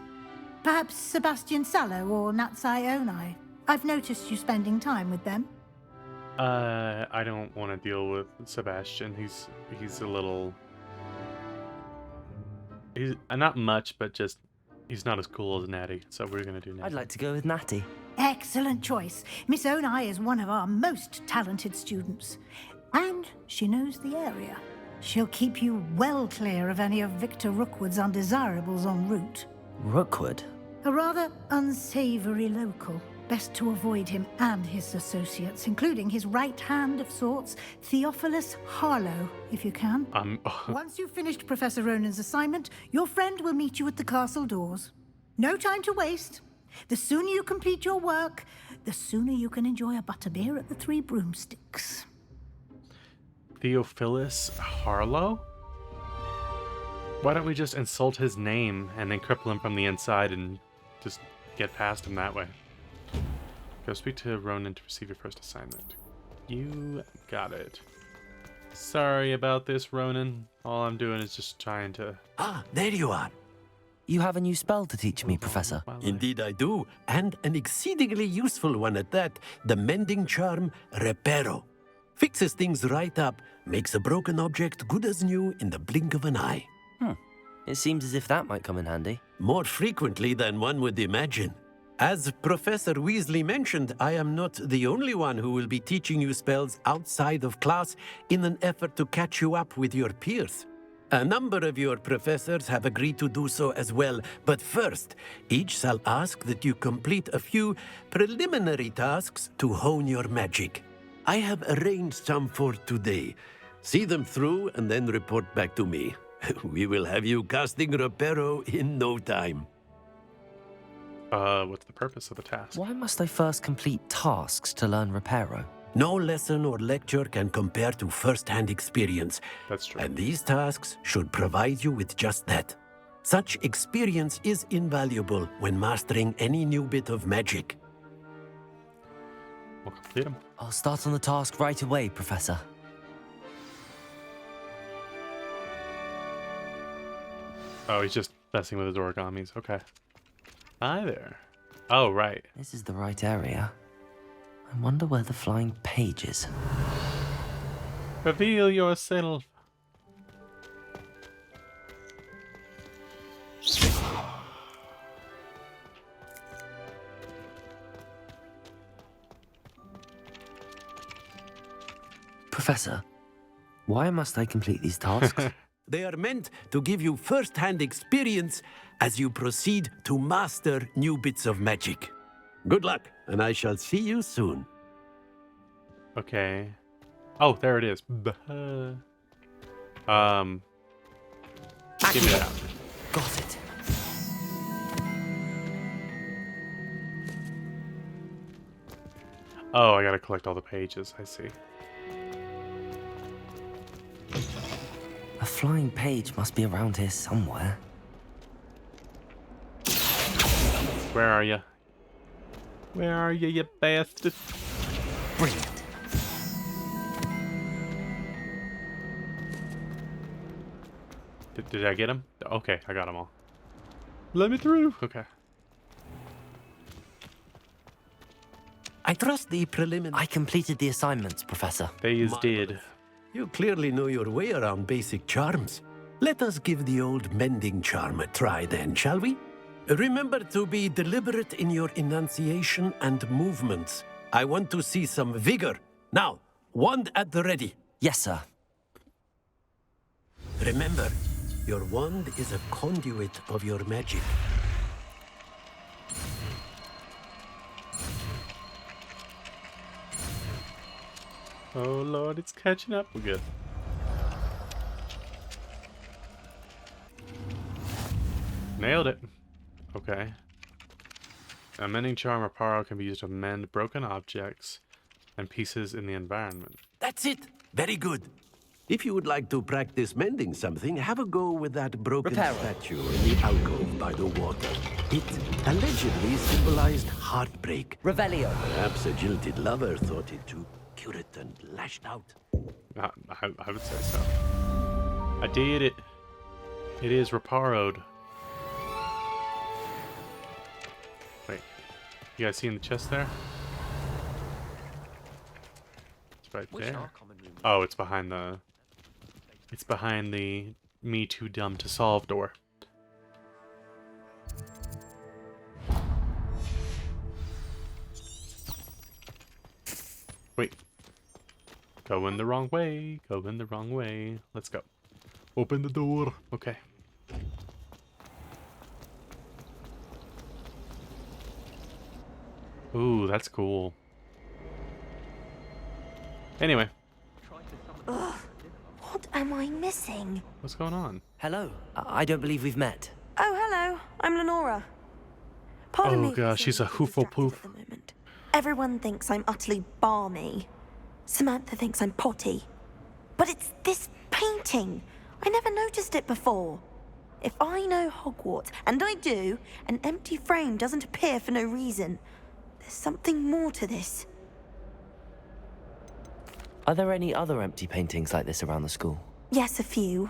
Perhaps Sebastian Sallow or Natsai Onai. I've noticed you spending time with them.
I don't want to deal with Sebastian. He's a little... He's not much, but just he's not as cool as Natty. So we're gonna do Natty.
I'd like to go with Natty.
Excellent choice. Miss Onai is one of our most talented students. And she knows the area. She'll keep you well clear of any of Victor Rookwood's undesirables en route.
Rookwood?
A rather unsavory local. Best to avoid him and his associates, including his right hand of sorts, Theophilus Harlow, if you can. Once you've finished Professor Ronan's assignment, your friend will meet you at the castle doors. No time to waste. The sooner you complete your work, the sooner you can enjoy a butterbeer at the Three Broomsticks.
Theophilus Harlow? Why don't we just insult his name and then cripple him from the inside and just get past him that way? Go speak to Ronan to receive your first assignment. You got it. Sorry about this, Ronan. All I'm doing is just trying to...
Ah, there you are.
You have a new spell to teach me, Professor.
Indeed I do, and an exceedingly useful one at that. The mending charm, Reparo. Fixes things right up, makes a broken object good as new in the blink of an eye.
It seems as if that might come in handy.
More frequently than one would imagine. As Professor Weasley mentioned, I am not the only one who will be teaching you spells outside of class in an effort to catch you up with your peers. A number of your professors have agreed to do so as well, but first, each shall ask that you complete a few preliminary tasks to hone your magic. I have arranged some for today. See them through and then report back to me. We will have you casting Reparo in no time.
What's the purpose of the task?
Why must I first complete tasks to learn Reparo?
No lesson or lecture can compare to first-hand experience.
That's true.
And these tasks should provide you with just that. Such experience is invaluable when mastering any new bit of magic.
We'll complete them.
I'll start on the task right away, Professor.
Oh, he's just messing with his origamis. Okay. Hi there. Oh, right.
This is the right area. I wonder where the flying page is.
Reveal yourself.
Professor, Why must I complete these tasks?
They are meant to give you first-hand experience as you proceed to master new bits of magic. Good luck, and I shall see you soon.
Okay. Oh, there it is. Give me that.
Got it.
Oh, I gotta collect all the pages. I see.
A flying page must be around here somewhere.
Where are you? Where are you, you bastard?
Brilliant.
Did I get him? Okay, I got them all. Let me through. Okay.
I trust the preliminary...
I completed the assignments, Professor.
They is did.
You clearly know your way around basic charms. Let us give the old mending charm a try then, shall we? Remember to be deliberate in your enunciation and movements. I want to see some vigor. Now, wand at the ready.
Yes, sir.
Remember, your wand is a conduit of your magic.
Oh lord, it's catching up. We're good. Nailed it. Okay. A mending charm or power can be used to mend broken objects and pieces in the environment.
That's it. Very good. If you would like to practice mending something, have a go with that broken statue in the alcove by the water. It allegedly symbolized heartbreak.
Revelio.
Perhaps a jilted lover thought it too accurate and lashed out.
I would say so. I did it. It is reparoed. Wait. You guys seeing the chest there? It's right there. Oh, it's behind the... It's behind the me too dumb to solve door. Wait. Going the wrong way. Going the wrong way. Let's go. Open the door. Okay. Ooh, that's cool. Anyway.
Ugh, what am I missing?
What's going on?
Hello. I don't believe we've met.
Oh, hello. I'm Lenora. Pardon me.
Oh gosh, she's a hoofle-poof.
Everyone thinks I'm utterly balmy. Samantha thinks I'm potty. But it's this painting. I never noticed it before. If I know Hogwarts, and I do, an empty frame doesn't appear for no reason. There's something more to this.
Are there any other empty paintings like this around the school?
Yes, a few.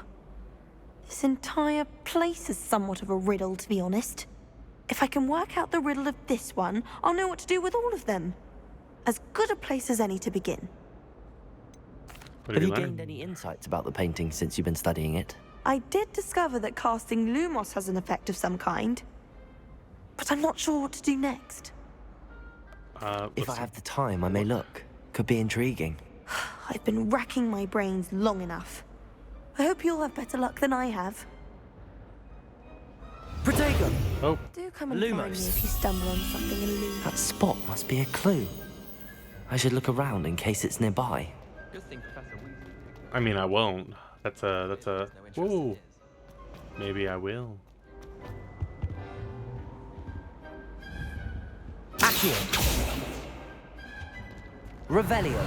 This entire place is somewhat of a riddle, to be honest. If I can work out the riddle of this one, I'll know what to do with all of them. As good a place as any to begin.
Have you gained any insights about the painting since you've been studying it?
I did discover that casting Lumos has an effect of some kind. But I'm not sure what to do next.
If I have the time, I may look. Could be intriguing.
I've been racking my brains long enough. I hope you'll have better luck than I have.
Protego!
Oh.
Do come and find me if you stumble on something illuminating.
That spot must be a clue. I should look around in case it's nearby.
I mean, I won't. That's a... Whoa. Maybe I will.
Accio! Revelio!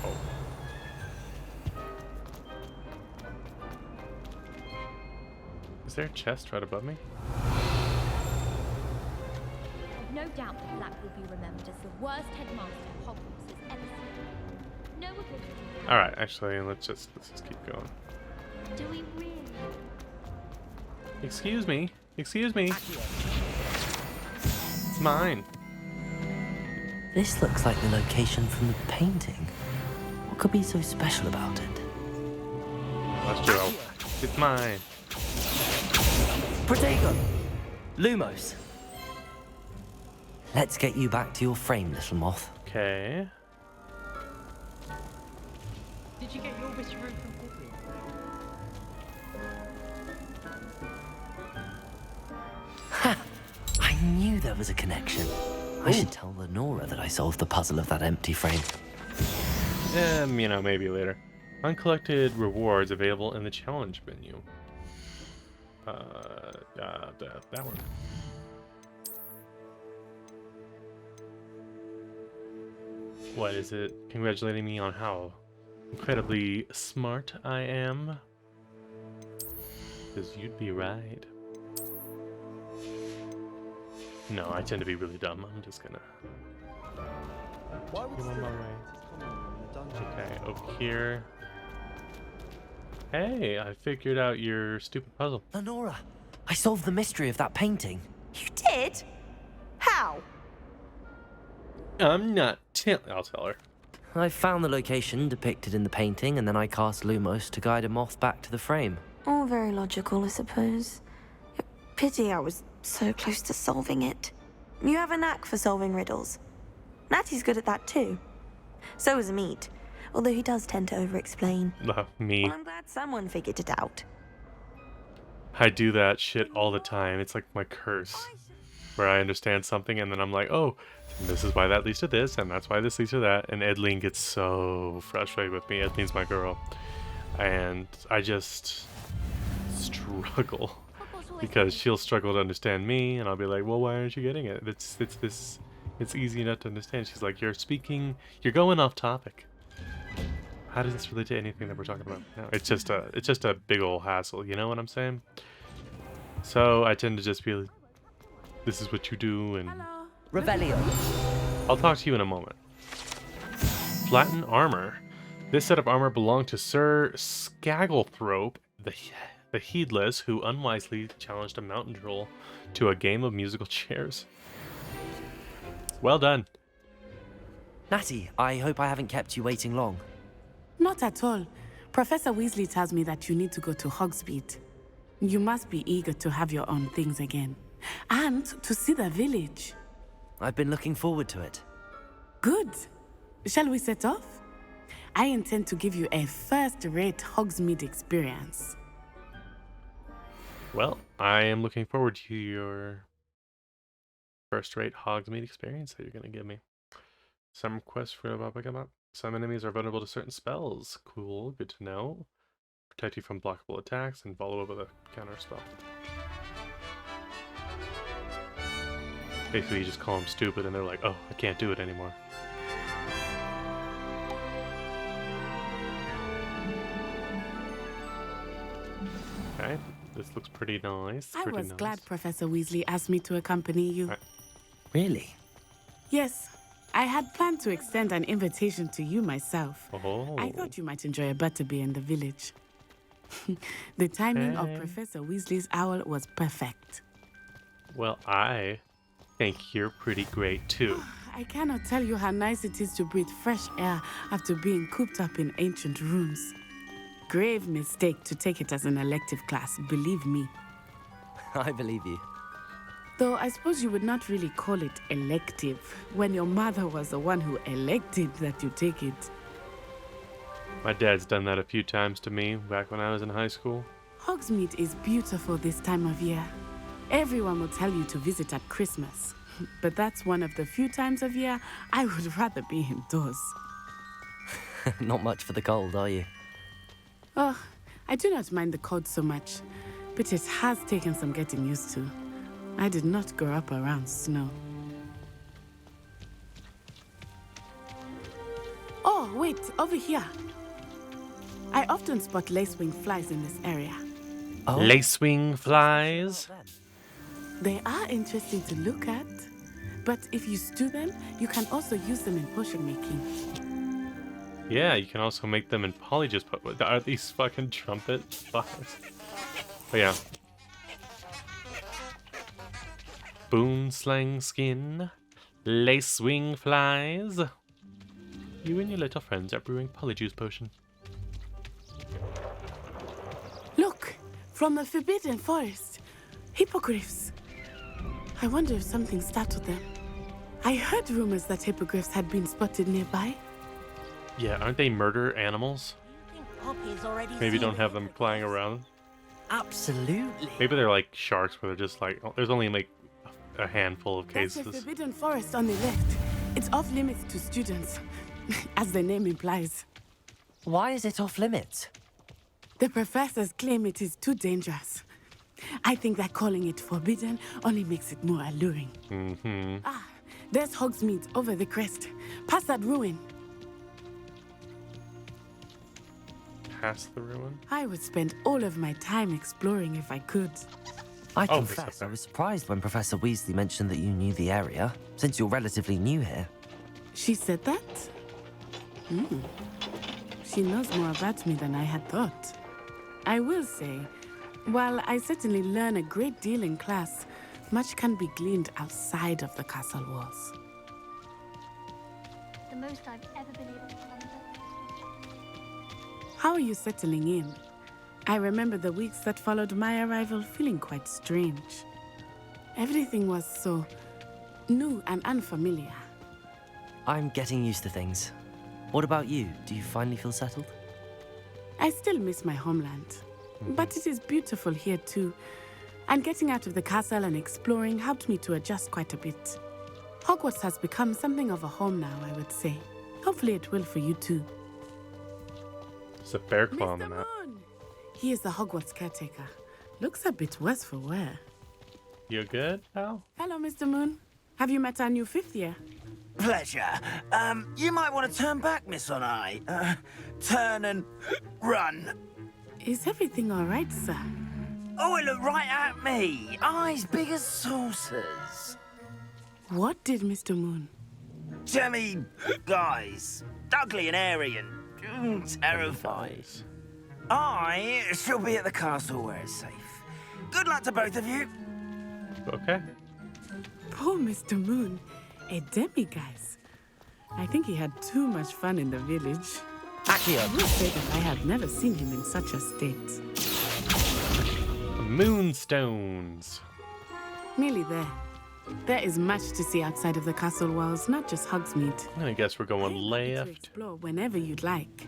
Oh. Is there a chest right above me?
I've no doubt that Black will be remembered as the worst headmaster Hogwarts has ever seen. No ability.
Alright, actually, let's just keep going.
Do we really?
Excuse me. Excuse me. It's mine.
This looks like the location from the painting. What could be so special about it?
That's true. It's mine.
Protego! Lumos! Let's get you back to your frame, little moth.
Okay.
Did
you get your witchy root from Pippin?
I knew there was a connection. I should tell Lenora that I solved the puzzle of that empty frame.
You know, maybe later. Uncollected rewards available in the challenge menu. That one. What is it? Congratulating me on how incredibly smart I am. Because you'd be right. No, I tend to be really dumb. I'm just gonna...
Why would
Go on my way.
the dungeon?
Okay, over here. Hey, I figured out your stupid puzzle.
Lenora, I solved the mystery of that painting.
You did? How?
I'm not I'll tell her.
I found the location depicted in the painting, and then I cast Lumos to guide a moth back to the frame.
All very logical, I suppose. Pity I was so close to solving it. You have a knack for solving riddles. Natty's good at that too. So is Mead, although he does tend to over-explain.
Me.
Well, I'm glad someone figured it out.
I do that shit all the time. It's like my curse. Where I understand something and then I'm like, oh, this is why that leads to this, and that's why this leads to that. And Edleen gets so frustrated with me. Edleen's my girl. And I just struggle. Because she'll struggle to understand me, and I'll be like, well, why aren't you getting it? It's easy enough to understand. She's like, you're going off topic. How does this relate to anything that we're talking about? No, it's just a big old hassle, you know what I'm saying? So I tend to just be like, this is what you do, and...
Revelio.
I'll talk to you in a moment. Flatten armor. This set of armor belonged to Sir Skagglethrope, the Heedless, who unwisely challenged a mountain troll to a game of musical chairs. Well done.
Natty, I hope I haven't kept you waiting long.
Not at all. Professor Weasley tells me that you need to go to Hogsmeade. You must be eager to have your own things again. And to see the village.
I've been looking forward to it.
Good. Shall we set off? I intend to give you a first-rate Hogsmeade experience.
Well, I am looking forward to your first-rate Hogsmeade experience that you're going to give me. Some quests for some enemies are vulnerable to certain spells. Cool, good to know. Protect you from blockable attacks and follow up with a counter spell. Basically, you just call them stupid and they're like, oh, I can't do it anymore. Okay, this looks pretty nice.
I was
nice.
glad Professor Weasley asked me to accompany you.
Really?
Yes. I had planned to extend an invitation to you myself.
Oh.
I thought you might enjoy a butterbeer in the village. The timing of
Hey.
Professor Weasley's owl was perfect.
Well, I think you're pretty great too.
I cannot tell you how nice it is to breathe fresh air after being cooped up in ancient rooms. Grave mistake to take it as an elective class, believe me.
I believe you.
Though I suppose you would not really call it elective when your mother was the one who elected that you take it.
My dad's done that a few times to me back when I was in high school.
Hogsmeade is beautiful this time of year. Everyone will tell you to visit at Christmas. But that's one of the few times of year I would rather be indoors.
Not much for the cold, are you?
Oh, I do not mind the cold so much, but it has taken some getting used to. I did not grow up around snow. Oh, wait, over here. I often spot lacewing flies in this area.
Oh.
Lacewing flies?
They are interesting to look at, but if you stew them, you can also use them in potion making.
Yeah, you can also make them in Polyjuice. Are these fucking trumpet flies? Oh yeah. Boon slang skin. Lacewing flies. You and your little friends are brewing Polyjuice potion.
Look, from the Forbidden Forest. Hippogriffs. I wonder if something startled them. I heard rumors that hippogriffs had been spotted nearby.
Yeah, aren't they murder animals?
Poppy's already
Maybe
seen
don't have them flying around.
Absolutely.
Maybe they're like sharks where they're just like, there's only like a handful of
That's the
cases.
forbidden forest on the left. It's off limits to students, as the name implies.
Why is it off limits?
The professors claim it is too dangerous. I think that calling it forbidden only makes it more alluring.
Mm-hmm.
Ah, there's Hogsmeade over the crest. Past that ruin.
Past the ruin?
I would spend all of my time exploring if I could.
I confess, I was surprised when Professor Weasley mentioned that you knew the area, since you're relatively new here.
She said that? She knows more about me than I had thought. I will say, while I certainly learn a great deal in class, much can be gleaned outside of the castle walls.
The most I've ever been able to remember.
How are you settling in? I remember the weeks that followed my arrival feeling quite strange. Everything was so new and unfamiliar.
I'm getting used to things. What about you? Do you finally feel settled?
I still miss my homeland, but it is beautiful here too. And getting out of the castle and exploring helped me to adjust quite a bit. Hogwarts has become something of a home now, I would say. Hopefully it will for you too.
There's a bear claw on the map.
He is the Hogwarts caretaker. Looks a bit worse for wear.
You good, pal?
Hello, Mr. Moon. Have you met our new fifth year?
Pleasure. You might want to turn back, Miss On Eye. Turn and run.
Is everything all right, sir?
Oh, it looked right at me. Eyes big as saucers.
What did Mr. Moon?
Jemmy guys. Ugly and airy and terrifying. I shall be at the castle where it's safe. Good luck to both of you.
Okay.
Poor Mr. Moon. A demiguise. I think he had too much fun in the village.
Accio.
I will say that I have never seen him in such a state.
Moonstones.
Nearly there. There is much to see outside of the castle walls, not just Hogsmeade.
I guess we're going
To
left.
explore whenever you'd like.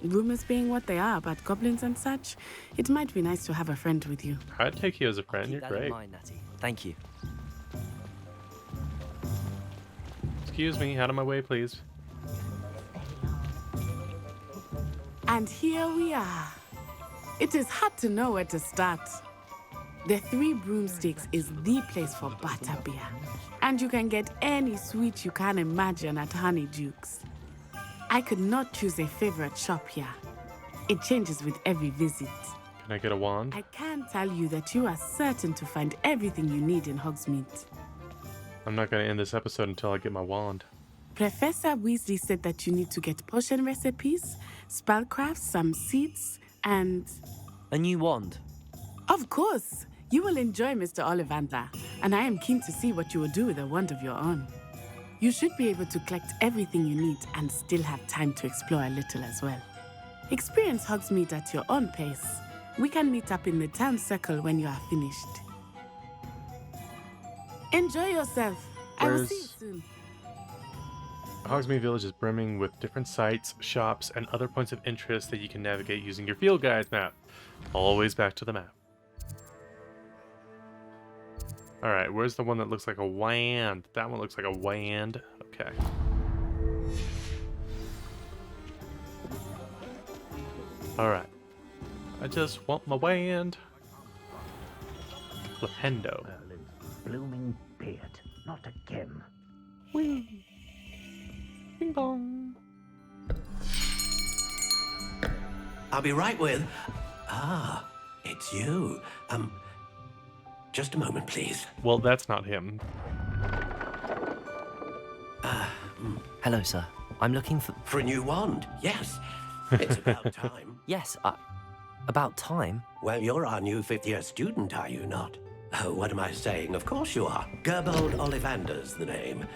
Rumors being what they are about goblins and such, it might be nice to have a friend with you.
I'd take you as a friend. You're
Keep that in
great.
mind, Natty. Thank you.
Excuse me. Out of my way, please.
And here we are. It is hard to know where to start. The Three Broomsticks is the place for butterbeer. And you can get any sweet you can imagine at Honeydukes. I could not choose a favorite shop here. It changes with every visit.
Can I get a wand?
I can tell you that you are certain to find everything you need in Hogsmeade.
I'm not going to end this episode until I get my wand.
Professor Weasley said that you need to get potion recipes, spellcrafts, some seeds, and...
A new wand.
Of course! You will enjoy Mr. Ollivander, and I am keen to see what you will do with a wand of your own. You should be able to collect everything you need and still have time to explore a little as well. Experience Hogsmeade at your own pace. We can meet up in the town circle when you are finished. Enjoy yourself. I will see you soon.
Hogsmeade Village is brimming with different sites, shops, and other points of interest that you can navigate using your field guides map. Always back to the map. Alright, where's the one that looks like a wand? That one looks like a wand. Okay. Alright. I just want my wand. Flipendo.
Blooming beard, not again.
Whee! Bing bong.
I'll be right with... Ah, it's you. Just a moment, please.
Well, that's not him.
Hello, sir. I'm looking for...
For a new wand, yes. It's about time.
Yes, about time?
Well, you're our new fifth-year student, are you not? Oh, what am I saying? Of course you are. Gerbold Ollivander's the name.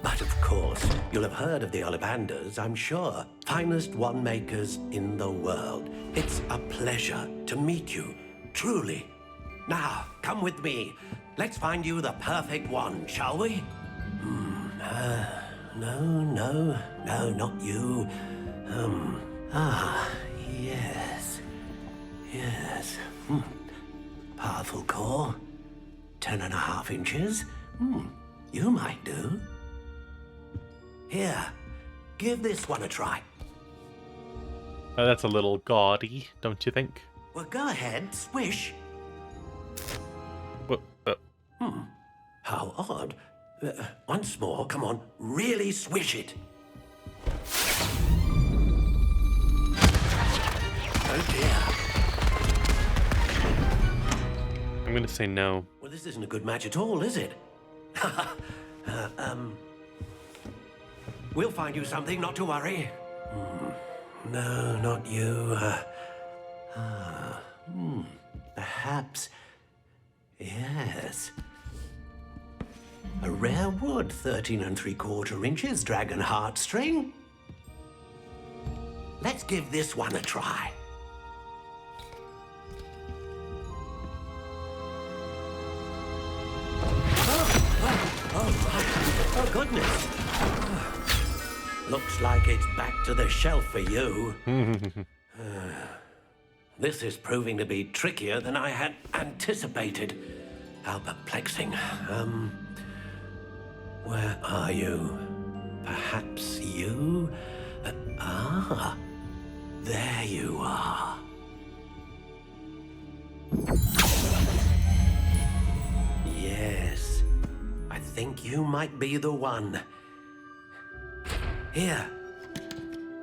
But of course, you'll have heard of the Ollivanders, I'm sure. Finest wand makers in the world. It's a pleasure to meet you, truly. Now, come with me. Let's find you the perfect wand, shall we? No, not you. Yes. 10.5 inches. You might do. Here, give this one a try.
That's a little gaudy, don't you think?
Well, go ahead, swish.
What?
How odd. Once more, come on, really swish it. Oh dear.
I'm gonna say no.
Well, this isn't a good match at all, is it? We'll find you something, not to worry. No, not you. Perhaps. Yes. A rare wood, 13 3/4 inches, dragon heartstring. Let's give this one a try. Oh, goodness. Looks like it's back to the shelf for you. This is proving to be trickier than I had anticipated. How perplexing. Where are you? Perhaps you? There you are. Yes, I think you might be the one. Here,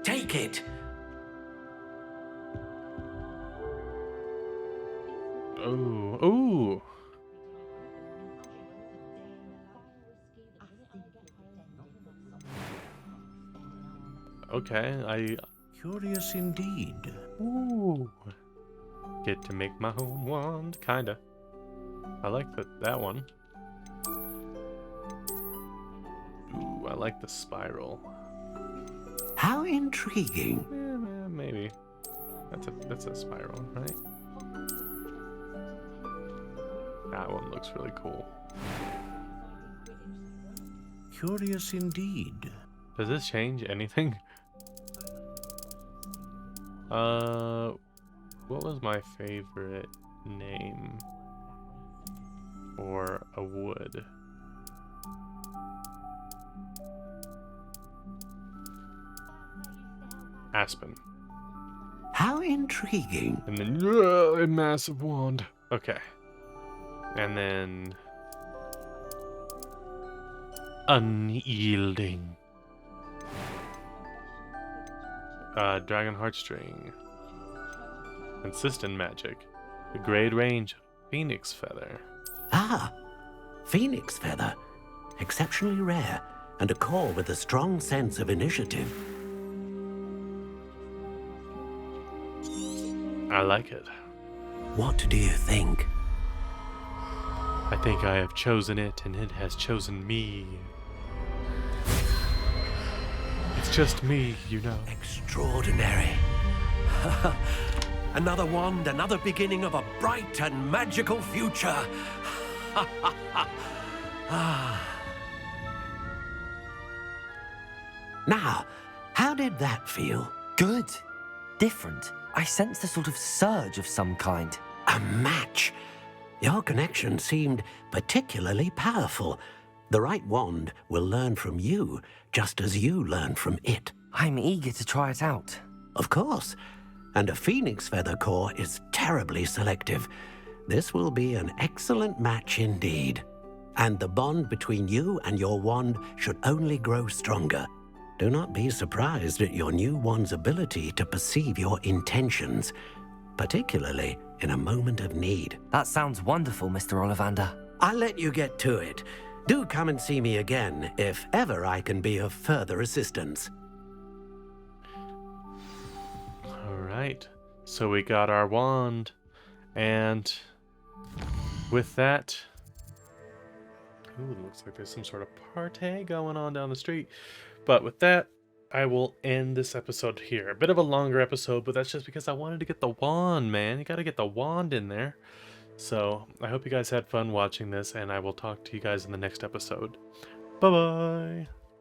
take it.
Ooh. Okay,
Curious indeed.
Ooh. Get to make my own wand, kinda. I like that one. Ooh, I like the spiral.
How intriguing.
Yeah, maybe. That's a spiral, right? That one looks really cool.
Curious indeed.
Does this change anything? What was my favorite name for a wood? Aspen.
How intriguing.
And then a massive wand. Okay. And then unyielding. Dragon heartstring. Consistent magic. The grade range. Phoenix feather.
Phoenix feather. Exceptionally rare, and a core with a strong sense of initiative.
I like it.
What do you think?
I think I have chosen it, and it has chosen me. It's just me, you know.
Extraordinary. Another wand, another beginning of a bright and magical future. Now, how did that feel?
Good. Different. I sensed a sort of surge of some kind.
A match. Your connection seemed particularly powerful. The right wand will learn from you, just as you learn from it.
I'm eager to try it out.
Of course. And a phoenix feather core is terribly selective. This will be an excellent match indeed. And the bond between you and your wand should only grow stronger. Do not be surprised at your new wand's ability to perceive your intentions, particularly in a moment of need.
That sounds wonderful, Mr. Ollivander.
I'll let you get to it. Do come and see me again if ever I can be of further assistance.
Alright, so we got our wand, and with that, ooh, it looks like there's some sort of party going on down the street. But with that, I will end this episode here. A bit of a longer episode, but that's just because I wanted to get the wand, man. You gotta get the wand in there. So, I hope you guys had fun watching this, and I will talk to you guys in the next episode. Bye-bye!